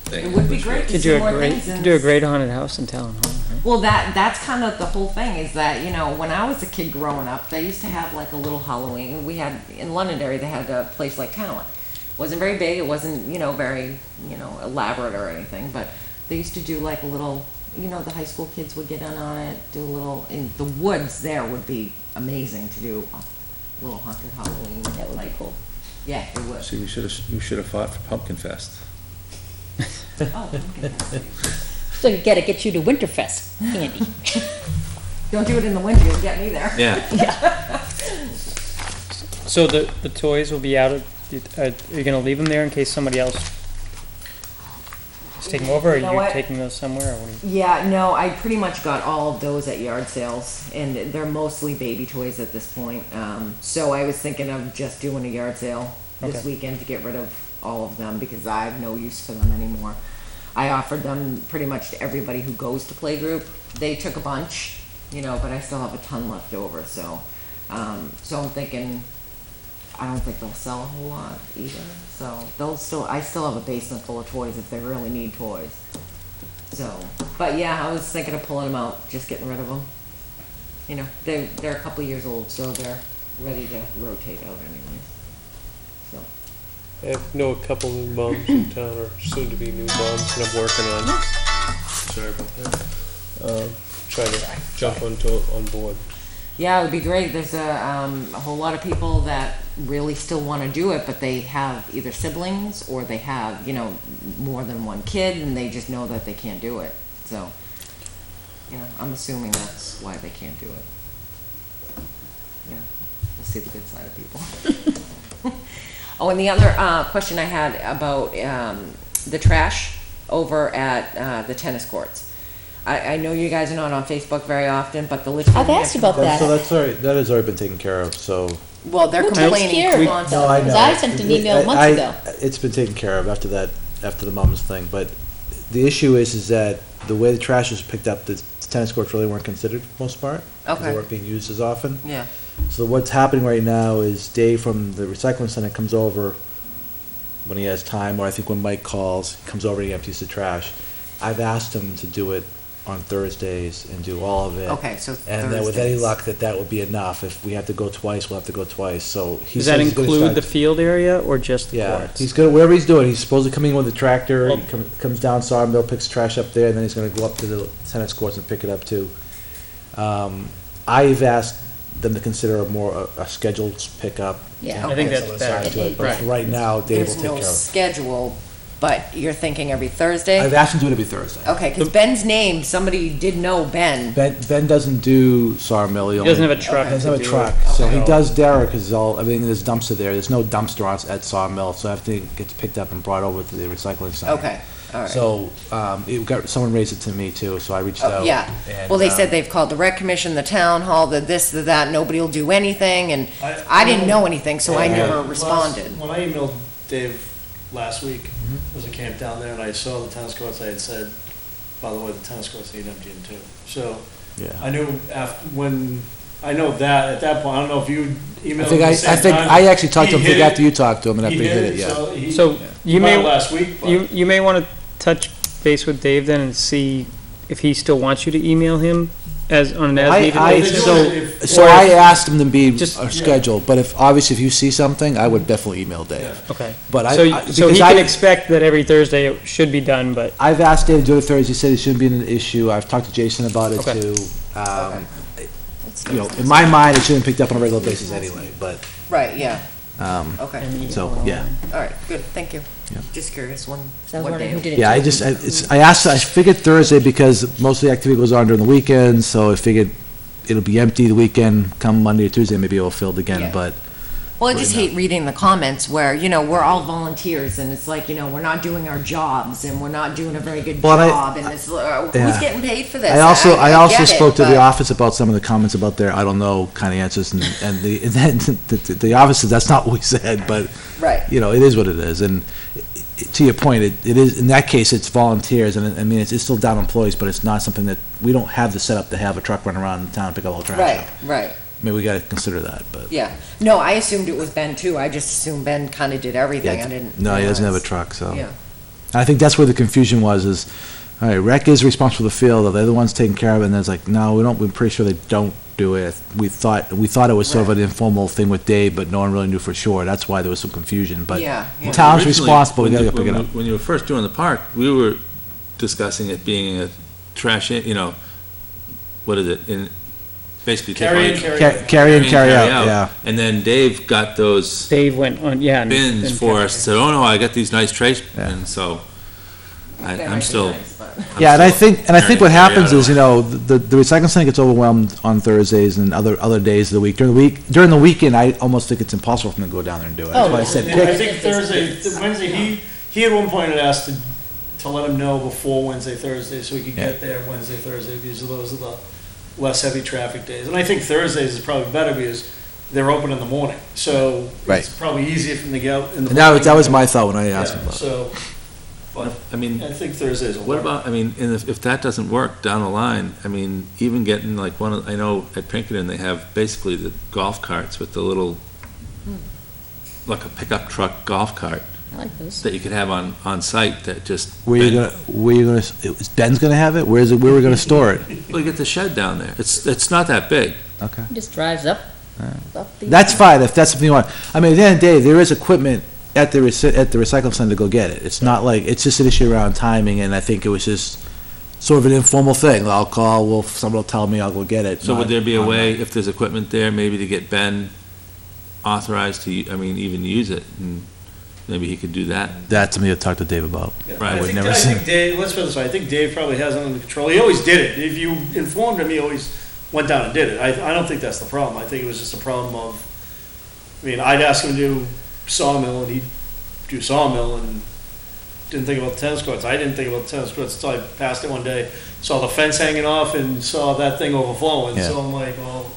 Speaker 3: thing.
Speaker 7: It would be great to
Speaker 1: Could
Speaker 7: see
Speaker 1: do a
Speaker 7: more
Speaker 1: great,
Speaker 7: things in
Speaker 1: could do a great haunted house in Town Hall, right?
Speaker 7: Well, that's kind of the whole thing is that, you know, when I was a kid growing up, they used to have like a little Halloween. We had, in Londonderry, they had a place like Talent. Wasn't very big, it wasn't, you know, very, you know, elaborate or anything, but they used to do like a little, you know, the high school kids would get in on it, do a little, in the woods there would be amazing to do a little haunted Halloween.
Speaker 2: That would be
Speaker 7: like,
Speaker 2: cool.
Speaker 7: Yeah, it would.
Speaker 3: See, you should have fought for Pumpkin Fest.
Speaker 7: Oh, okay.
Speaker 2: So you gotta get you to Winterfest, Andy.
Speaker 7: Don't do it in the winter, you'll get me there.
Speaker 3: Yeah.
Speaker 1: So the toys will be out of, are you gonna leave them there in case somebody else is taking over, or
Speaker 7: You know
Speaker 1: are you
Speaker 7: what?
Speaker 1: taking those somewhere, or what do you?
Speaker 7: Yeah, no, I pretty much got all of those at yard sales, and they're mostly baby toys at this point. So I was thinking of just doing a yard sale this
Speaker 1: Okay.
Speaker 7: weekend to get rid of all of them because I have no use for them anymore. I offered them pretty much to everybody who goes to playgroup. They took a bunch, you know, but I still have a ton left over. So I'm thinking, I don't think they'll sell a whole lot either. So I still have a basement full of toys if they really need toys. So, but yeah, I was thinking of pulling them out, just getting rid of them. You know, they're a couple years old, so they're ready to rotate out anyways. So,
Speaker 5: I know a couple new moms in town, or soon to be new moms, that I'm working on. Sorry about that. Try to jump on board.
Speaker 7: yeah, it would be great. There's a whole lot of people that really still want to do it, but they have either siblings or they have, you know, more than one kid, and they just know that they can't do it. So, you know, I'm assuming that's why they can't do it. Yeah, we'll see the good side of people. Oh, and the other question I had about the trash over at the tennis courts. I know you guys are not on Facebook very often, but the Litchfield.
Speaker 2: I've asked about that.
Speaker 4: So that's already, that has already been taken care of, so.
Speaker 7: Well, they're
Speaker 2: Who takes
Speaker 7: complaining
Speaker 2: care of it?
Speaker 7: constantly.
Speaker 4: No, I
Speaker 2: Because
Speaker 4: know.
Speaker 2: I sent an email months ago.
Speaker 4: It's been taken care of after that, after the mums thing, but the issue is that the way the trash was picked up, the tennis courts really weren't considered for the most part. 'Cause
Speaker 7: Okay.
Speaker 4: they weren't being used as often.
Speaker 7: Yeah.
Speaker 4: So what's happening right now is Dave from the recycling center comes over when he has time, or I think when Mike calls, he comes over and he empties the trash. I've asked him to do it on Thursdays and do all of it.
Speaker 7: Okay, so
Speaker 4: And then with any
Speaker 7: Thursdays.
Speaker 4: luck, that would be enough. If we have to go twice, we'll have to go twice, so he
Speaker 1: Does that
Speaker 4: says he's gonna
Speaker 1: include the
Speaker 4: start-
Speaker 1: field area, or just the
Speaker 4: Yeah,
Speaker 1: courts?
Speaker 4: he's gonna, whatever he's doing, he's supposed to come in with a tractor, he
Speaker 1: Well-
Speaker 4: comes down Sawmill, picks trash up there, and then he's gonna go up to the tennis courts and pick it up too. I've asked them to consider a scheduled pickup.
Speaker 2: Yeah.
Speaker 1: I think
Speaker 4: and
Speaker 1: that's
Speaker 4: put aside
Speaker 1: better.
Speaker 4: to it, But
Speaker 1: Right.
Speaker 4: for right now, Dave will
Speaker 7: There's
Speaker 4: take
Speaker 7: no
Speaker 4: care of
Speaker 7: schedule, but you're thinking every
Speaker 4: it.
Speaker 7: Thursday?
Speaker 4: I've asked him to do it every Thursday.
Speaker 7: Okay, because Ben's name, somebody did know Ben.
Speaker 4: Ben doesn't do Sawmill.
Speaker 1: He doesn't have a truck
Speaker 4: He
Speaker 1: to
Speaker 4: doesn't have a
Speaker 1: do
Speaker 4: truck,
Speaker 1: it.
Speaker 4: so he
Speaker 1: Okay.
Speaker 4: does Derek, is all, everything, there's dumpster there, there's no dumpster at Sawmill, so everything gets picked up and brought over to the recycling center.
Speaker 7: Okay, all right.
Speaker 4: So, someone raised it to me too, so I reached out.
Speaker 7: Oh, yeah.
Speaker 4: and,
Speaker 7: Well, they said they've called the rec commission, the town hall, the this, the that, nobody will do anything, and I didn't know anything, so I never responded.
Speaker 6: When I emailed Dave last week, there was a camp down there, and I saw the tennis courts, I had said, by the way, the tennis courts need emptying too. So
Speaker 4: Yeah.
Speaker 6: I knew I know that, at that point, I don't know if you emailed
Speaker 4: I think
Speaker 6: him
Speaker 4: I
Speaker 6: at the same
Speaker 4: think
Speaker 6: time.
Speaker 4: I actually talked to him,
Speaker 6: He
Speaker 4: I think
Speaker 6: hit
Speaker 4: after you talked to him and after he hit it, yeah.
Speaker 1: So you
Speaker 6: might
Speaker 1: may,
Speaker 6: last week, but.
Speaker 1: you may want to touch base with Dave then and see if he still wants you to email him on an as-needed
Speaker 4: I,
Speaker 1: basis.
Speaker 4: so I asked him to be
Speaker 1: Just-
Speaker 4: our schedule, but if you see something, I would definitely email Dave.
Speaker 1: Okay.
Speaker 4: But
Speaker 1: So he
Speaker 4: because
Speaker 1: can expect that every Thursday it should be done, but
Speaker 4: I've asked Dave to do it Thursday, he said it shouldn't be an issue, I've talked to Jason about it
Speaker 1: Okay.
Speaker 4: too. You know, in my mind, it shouldn't be picked up on a regular basis anyway, but,
Speaker 7: Right, yeah, okay.
Speaker 1: and
Speaker 4: so,
Speaker 1: email
Speaker 4: yeah.
Speaker 7: All right, good, thank you.
Speaker 4: Yeah.
Speaker 7: Just curious,
Speaker 2: So I was
Speaker 7: what
Speaker 2: wondering who
Speaker 7: day?
Speaker 2: did it.
Speaker 4: Yeah, I figured Thursday because most of the activity goes on during the weekend, so I figured it'll be empty the weekend, come Monday or Tuesday, maybe it'll fill again,
Speaker 7: Yeah.
Speaker 4: but,
Speaker 7: Well, I just hate reading the comments where, you know, we're all volunteers, and it's like, you know, we're not doing our jobs, and we're not doing a very good
Speaker 4: Well, and
Speaker 7: job, and it's,
Speaker 4: Yeah.
Speaker 7: who's getting paid for this?
Speaker 4: I also
Speaker 7: get it,
Speaker 4: spoke to the
Speaker 7: but-
Speaker 4: office about some of the comments about their, I don't know, kind of answers, and then the office said, that's not what we said, but,
Speaker 7: Right,
Speaker 4: you know, it is what it is, and to your point, it is, in that case, it's volunteers, and I mean, it's still down employees, but it's not something that, we don't have the setup to have a truck run around in town and pick up all the trash
Speaker 7: right,
Speaker 4: up.
Speaker 7: right.
Speaker 4: maybe we gotta consider that, but.
Speaker 7: Yeah, no, I assumed it was Ben too, I just assumed Ben kinda did everything, I didn't.
Speaker 4: No, he doesn't have a
Speaker 7: realize.
Speaker 4: truck, so.
Speaker 7: Yeah,
Speaker 4: I think that's where the confusion was, is, all right, rec is responsible for the field, they're the ones taking care of it, and it's like, no, we don't, we're pretty sure they don't do it. We thought it was sort of an informal thing with Dave, but no one really knew for sure, that's why there was some confusion, but
Speaker 7: yeah,
Speaker 4: the
Speaker 7: yeah.
Speaker 4: town's
Speaker 3: Originally,
Speaker 4: responsible, we
Speaker 3: when
Speaker 4: gotta
Speaker 3: you-
Speaker 4: go pick it
Speaker 3: when
Speaker 4: up.
Speaker 3: you- When you were first doing the park, we were discussing it being a trash, what is it, basically. take
Speaker 6: Carry in,
Speaker 3: all-
Speaker 6: carry out.
Speaker 4: Carry in, carry out, yeah.
Speaker 3: And then Dave got those
Speaker 1: Dave went on, yeah. and-
Speaker 3: bins
Speaker 1: and
Speaker 3: for
Speaker 1: kept-
Speaker 3: us, said, oh no, I got these nice trash,
Speaker 4: Yeah.
Speaker 3: and so,
Speaker 7: That
Speaker 3: I'm
Speaker 7: might be
Speaker 3: still.
Speaker 7: nice, but-
Speaker 4: Yeah, and I think what
Speaker 3: carry out
Speaker 4: happens is,
Speaker 3: on
Speaker 4: you know, the recycling center gets overwhelmed on Thursdays and other days of the week. During the weekend, I almost think it's impossible for them to go down there and do it. That's why I said
Speaker 6: And I
Speaker 4: pick.
Speaker 6: think Thursday, Wednesday, he at one point had asked to let him know before Wednesday, Thursday, so he could get there Wednesday, Thursday, because those are the less heavy traffic days. And I think Thursdays is probably better because they're open in the morning, so
Speaker 4: Right.
Speaker 6: it's probably easier for them to get out in the
Speaker 4: And
Speaker 6: morning.
Speaker 4: that was my thought when I asked him
Speaker 6: Yeah,
Speaker 4: about it.
Speaker 6: so, but
Speaker 3: I mean,
Speaker 6: I think Thursdays will
Speaker 3: what
Speaker 6: work.
Speaker 3: about, I mean, and if that doesn't work down the line, I mean, even getting like I know at Pinkerton, they have basically the golf carts with the little, like a pickup truck golf cart
Speaker 2: I like those.
Speaker 3: that you could have on site that just.
Speaker 4: Where you gonna, is Ben's gonna have it? Where we gonna store it?
Speaker 3: Well, you get the shed down there. It's not that big.
Speaker 4: Okay.
Speaker 2: He just drives up the.
Speaker 4: That's fine, if that's something you want. I mean, at the end of the day, there is equipment at the recycling center to go get it. It's not like, it's just an issue around timing, and I think it was just sort of an informal thing. I'll call, someone will tell me, I'll go get it.
Speaker 3: So would
Speaker 4: not
Speaker 3: there be a
Speaker 4: on
Speaker 3: way,
Speaker 4: that.
Speaker 3: if there's equipment there, maybe to get Ben authorized to, I mean, even use it, and maybe he could do that?
Speaker 4: That's something to talk to Dave about.
Speaker 6: Yeah,
Speaker 3: Right.
Speaker 6: I
Speaker 3: would
Speaker 6: think,
Speaker 4: never
Speaker 6: I
Speaker 4: seen-
Speaker 6: think Dave, let's put it this way, I think Dave probably has it under control. He always did it. If you informed him, he always went down and did it. I don't think that's the problem. I think it was just a problem of, I mean, I'd ask him to do sawmill and he'd do sawmill and didn't think about the tennis courts. I didn't think about the tennis courts until I passed it one day, saw the fence hanging off and saw that thing overflowing.
Speaker 4: Yeah.
Speaker 6: So I'm like, well,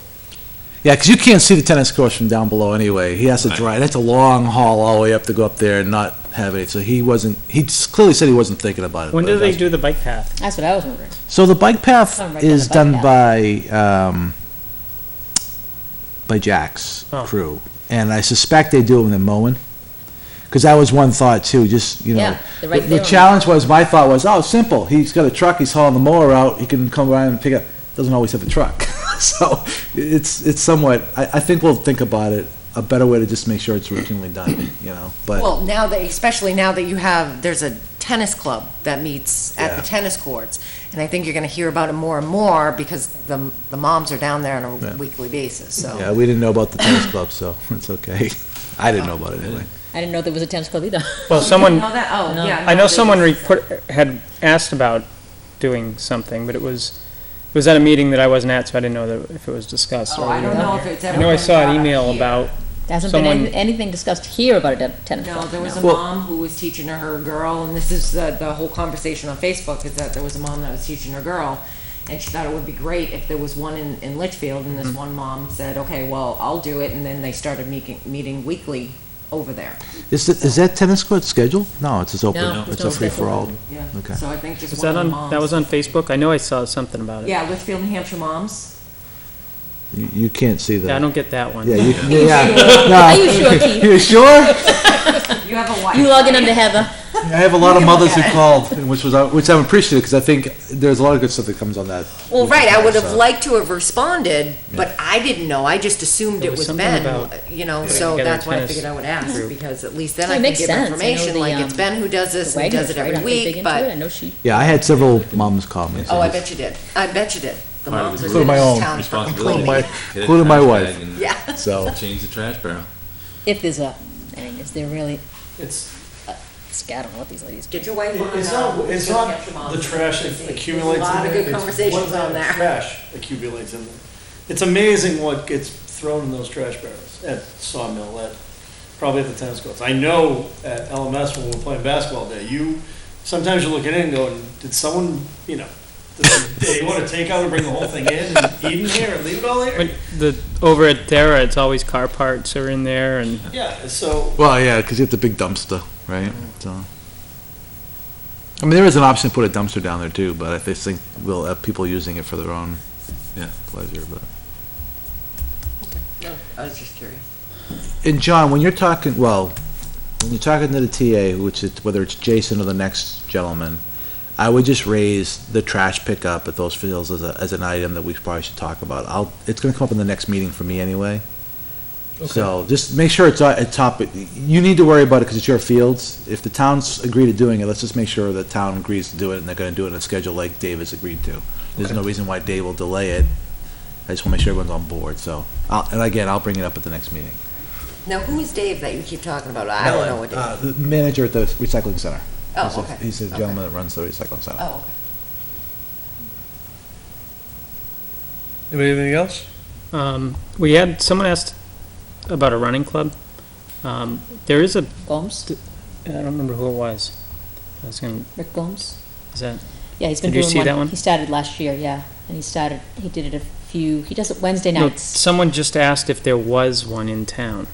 Speaker 4: Yeah, because you can't see the tennis courts from down below anyway. He has to
Speaker 3: Right.
Speaker 4: drive, that's a long haul all the way up to go up there and not have it. So he clearly said he wasn't thinking about it.
Speaker 1: When
Speaker 4: but
Speaker 1: do they
Speaker 4: that's-
Speaker 1: do the bike path?
Speaker 2: That's what I was wondering.
Speaker 4: So the bike path
Speaker 2: Oh, right down
Speaker 4: is
Speaker 2: the bike
Speaker 4: done
Speaker 2: path.
Speaker 4: by Jack's
Speaker 1: Oh.
Speaker 4: crew. And I suspect they do it when they're mowing. Because that was one thought too, just, you know.
Speaker 2: Yeah, they're right
Speaker 4: the
Speaker 2: there on the
Speaker 4: challenge was, my thought was, oh, simple. He's got a truck, he's hauling the mower out, he can come around and pick up. Doesn't always have a truck. So it's somewhat, I think we'll think about it, a better way to just make sure it's routinely done, you know, but.
Speaker 7: Well, now that, especially now that you have, there's a tennis club that meets at
Speaker 4: Yeah.
Speaker 7: the tennis courts, and I think you're gonna hear about it more and more because the moms are down there on
Speaker 4: Yeah.
Speaker 7: a weekly basis, so.
Speaker 4: Yeah, we didn't know about the tennis club, so it's okay. I didn't know about it anyway.
Speaker 2: I didn't know there was a tennis club either.
Speaker 1: Well, someone,
Speaker 7: Know that? Oh,
Speaker 2: No.
Speaker 7: yeah.
Speaker 1: I
Speaker 7: no,
Speaker 1: know
Speaker 7: they
Speaker 1: someone
Speaker 7: just-
Speaker 1: had asked about doing something, but it was at a meeting that I wasn't at, so I didn't know if it was discussed.
Speaker 7: Oh,
Speaker 1: or
Speaker 7: I don't
Speaker 1: we-
Speaker 7: know if it's ever.
Speaker 1: I know I
Speaker 7: been
Speaker 1: saw
Speaker 7: brought
Speaker 1: an
Speaker 7: up
Speaker 1: email
Speaker 7: here.
Speaker 1: about,
Speaker 2: There hasn't been
Speaker 1: Someone-
Speaker 2: anything discussed here about a tennis
Speaker 7: No,
Speaker 2: club.
Speaker 7: there was a
Speaker 4: Well-
Speaker 7: mom who was teaching her girl, and this is the whole conversation on Facebook, is that there was a mom that was teaching her girl, and she thought it would be great if there was one in Litchfield, and this one mom said, okay, well, I'll do it, and then they started meeting weekly over there.
Speaker 4: Is that tennis court scheduled? No, it's just open,
Speaker 2: No,
Speaker 4: it's
Speaker 2: no
Speaker 4: a free-for-all.
Speaker 7: Yeah,
Speaker 4: Okay.
Speaker 7: so I think just
Speaker 1: is
Speaker 7: one
Speaker 1: that
Speaker 7: of the
Speaker 1: on,
Speaker 7: moms.
Speaker 1: that was on Facebook? I know I saw something about it.
Speaker 7: Yeah, Litchfield, New Hampshire moms.
Speaker 4: You can't see that.
Speaker 1: Yeah, I don't get that one.
Speaker 4: Yeah, yeah.
Speaker 2: Are you sure, Keith?
Speaker 4: You sure?
Speaker 7: You have a wife.
Speaker 2: You log in under Heather.
Speaker 4: I have a lot of
Speaker 7: You can
Speaker 4: mothers who
Speaker 7: look at it.
Speaker 4: called, which I'm appreciative, because I think there's a lot of good stuff that comes on that.
Speaker 7: Well, right, I would have
Speaker 4: So-
Speaker 7: liked to have responded, but I didn't know, I just assumed
Speaker 1: There
Speaker 7: it
Speaker 1: was
Speaker 7: was
Speaker 1: something
Speaker 7: Ben,
Speaker 1: about
Speaker 7: you know,
Speaker 1: putting
Speaker 7: so
Speaker 1: together a
Speaker 7: that's why I
Speaker 1: tennis
Speaker 7: figured I would ask,
Speaker 1: group.
Speaker 7: because at least then
Speaker 2: Well,
Speaker 7: I
Speaker 2: it
Speaker 7: can
Speaker 2: makes
Speaker 7: give
Speaker 2: sense. I know
Speaker 7: information,
Speaker 2: the,
Speaker 7: like, it's Ben who does this, and he does it
Speaker 2: Wagner's, right?
Speaker 7: every
Speaker 2: Aren't they big
Speaker 7: week,
Speaker 2: into it? I
Speaker 7: but,
Speaker 2: know she.
Speaker 4: Yeah, I had several moms call me. and
Speaker 7: oh,
Speaker 4: say
Speaker 7: I
Speaker 4: this.
Speaker 7: bet you did, I bet you did. The
Speaker 3: Part of
Speaker 7: moms
Speaker 3: the
Speaker 7: are
Speaker 3: group.
Speaker 7: in
Speaker 4: My
Speaker 7: this
Speaker 4: own
Speaker 7: town for
Speaker 3: Responsibility.
Speaker 7: cleaning.
Speaker 4: my-
Speaker 3: Get a
Speaker 4: including my
Speaker 3: trash
Speaker 4: wife.
Speaker 3: bag and
Speaker 7: Yeah,
Speaker 4: So,
Speaker 3: Change the trash barrel.
Speaker 2: If there's a, I mean, is there really,
Speaker 6: it's,
Speaker 2: I don't know what these ladies do.
Speaker 7: get your wife on.
Speaker 6: it's
Speaker 7: Litchfield,
Speaker 6: not
Speaker 7: New Hampshire
Speaker 6: the
Speaker 7: Moms.
Speaker 6: trash that
Speaker 7: There's
Speaker 6: accumulates in there.
Speaker 7: A lot of good
Speaker 6: it's
Speaker 7: conversations
Speaker 6: what
Speaker 7: on
Speaker 6: kind of
Speaker 7: there.
Speaker 6: trash accumulates in there. It's amazing what gets thrown in those trash barrels at Sawmill, probably at the tennis courts. I know at LMS when we're playing basketball day, sometimes you're looking in and going, did someone, you know, they want to take out and bring the whole thing in and eat in here and leave it all
Speaker 1: When
Speaker 6: here?
Speaker 1: over at Thera, it's always car parts are in there, and
Speaker 6: Yeah, so,
Speaker 4: well, yeah, because you have the big dumpster, right? So, I mean, there is an option to put a dumpster down there too, but I just think we'll have people using it for their own
Speaker 3: Yeah.
Speaker 4: pleasure, but.
Speaker 7: I was just curious.
Speaker 4: And John, when you're talking to the TA, which is, whether it's Jason or the next gentleman, I would just raise the trash pickup at those fields as an item that we probably should talk about. It's gonna come up in the next meeting for me anyway. So just make sure it's at top, you need to worry about it because it's your fields. If the towns agree to doing it, let's just make sure the town agrees to do it and they're gonna do it in a schedule like Dave has agreed to. There's no reason why Dave will delay it. I just wanna make sure everyone's on board, so, and again, I'll bring it up at the next meeting.
Speaker 7: Now, who is Dave that you keep talking about? I don't know what Dave.
Speaker 4: The manager at the recycling center.
Speaker 7: Oh,
Speaker 4: He's a-
Speaker 7: okay.
Speaker 4: He's the gentleman that runs the recycling center.
Speaker 7: Oh, okay.
Speaker 5: Anything else?
Speaker 1: We had, someone asked about a running club. There is a,
Speaker 2: Gomes,
Speaker 1: I don't remember who it was. I was gonna,
Speaker 2: Rick Gomes?
Speaker 1: is that,
Speaker 2: Yeah, he's been
Speaker 1: Did you
Speaker 2: doing
Speaker 1: see
Speaker 2: one.
Speaker 1: that one?
Speaker 2: He started last year, yeah, and he did it he does it Wednesday
Speaker 1: no,
Speaker 2: nights.
Speaker 1: someone just asked if there was one in town.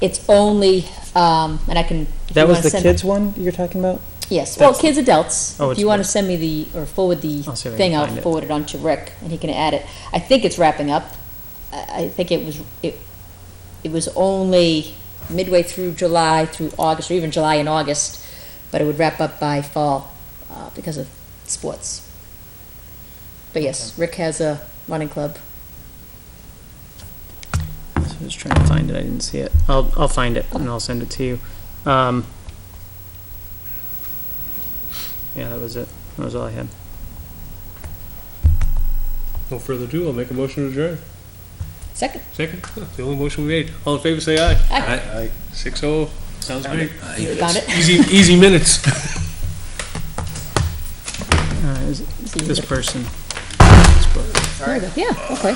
Speaker 2: It's only, and I can. if
Speaker 1: That
Speaker 2: you
Speaker 1: was
Speaker 2: wanna
Speaker 1: the
Speaker 2: send-
Speaker 1: kids one you're talking about?
Speaker 2: Yes, well,
Speaker 1: That's-
Speaker 2: kids, adults.
Speaker 1: Oh,
Speaker 2: If
Speaker 1: it's
Speaker 2: you want to
Speaker 1: both.
Speaker 2: send me or forward the
Speaker 1: I'll see if I
Speaker 2: thing,
Speaker 1: can
Speaker 2: I'll
Speaker 1: find it.
Speaker 2: forward it on to Rick, and he can add it. I think it's wrapping up. I think it was only midway through July, through August, or even July and August, but it would wrap up by fall, because of sports. But yes, Rick has a running club.
Speaker 1: I was trying to find it, I didn't see it. I'll find it and I'll send it to you. Yeah, that was it. That was all I had.
Speaker 5: No further ado, I'll make a motion to adjourn.
Speaker 2: Second.
Speaker 5: Second, the only motion we made. All in favor, say aye.
Speaker 2: Aye.
Speaker 5: 6-0, sounds great.
Speaker 2: You found it?
Speaker 5: Easy minutes.
Speaker 1: Is it this person?
Speaker 2: There we go. Yeah, okay.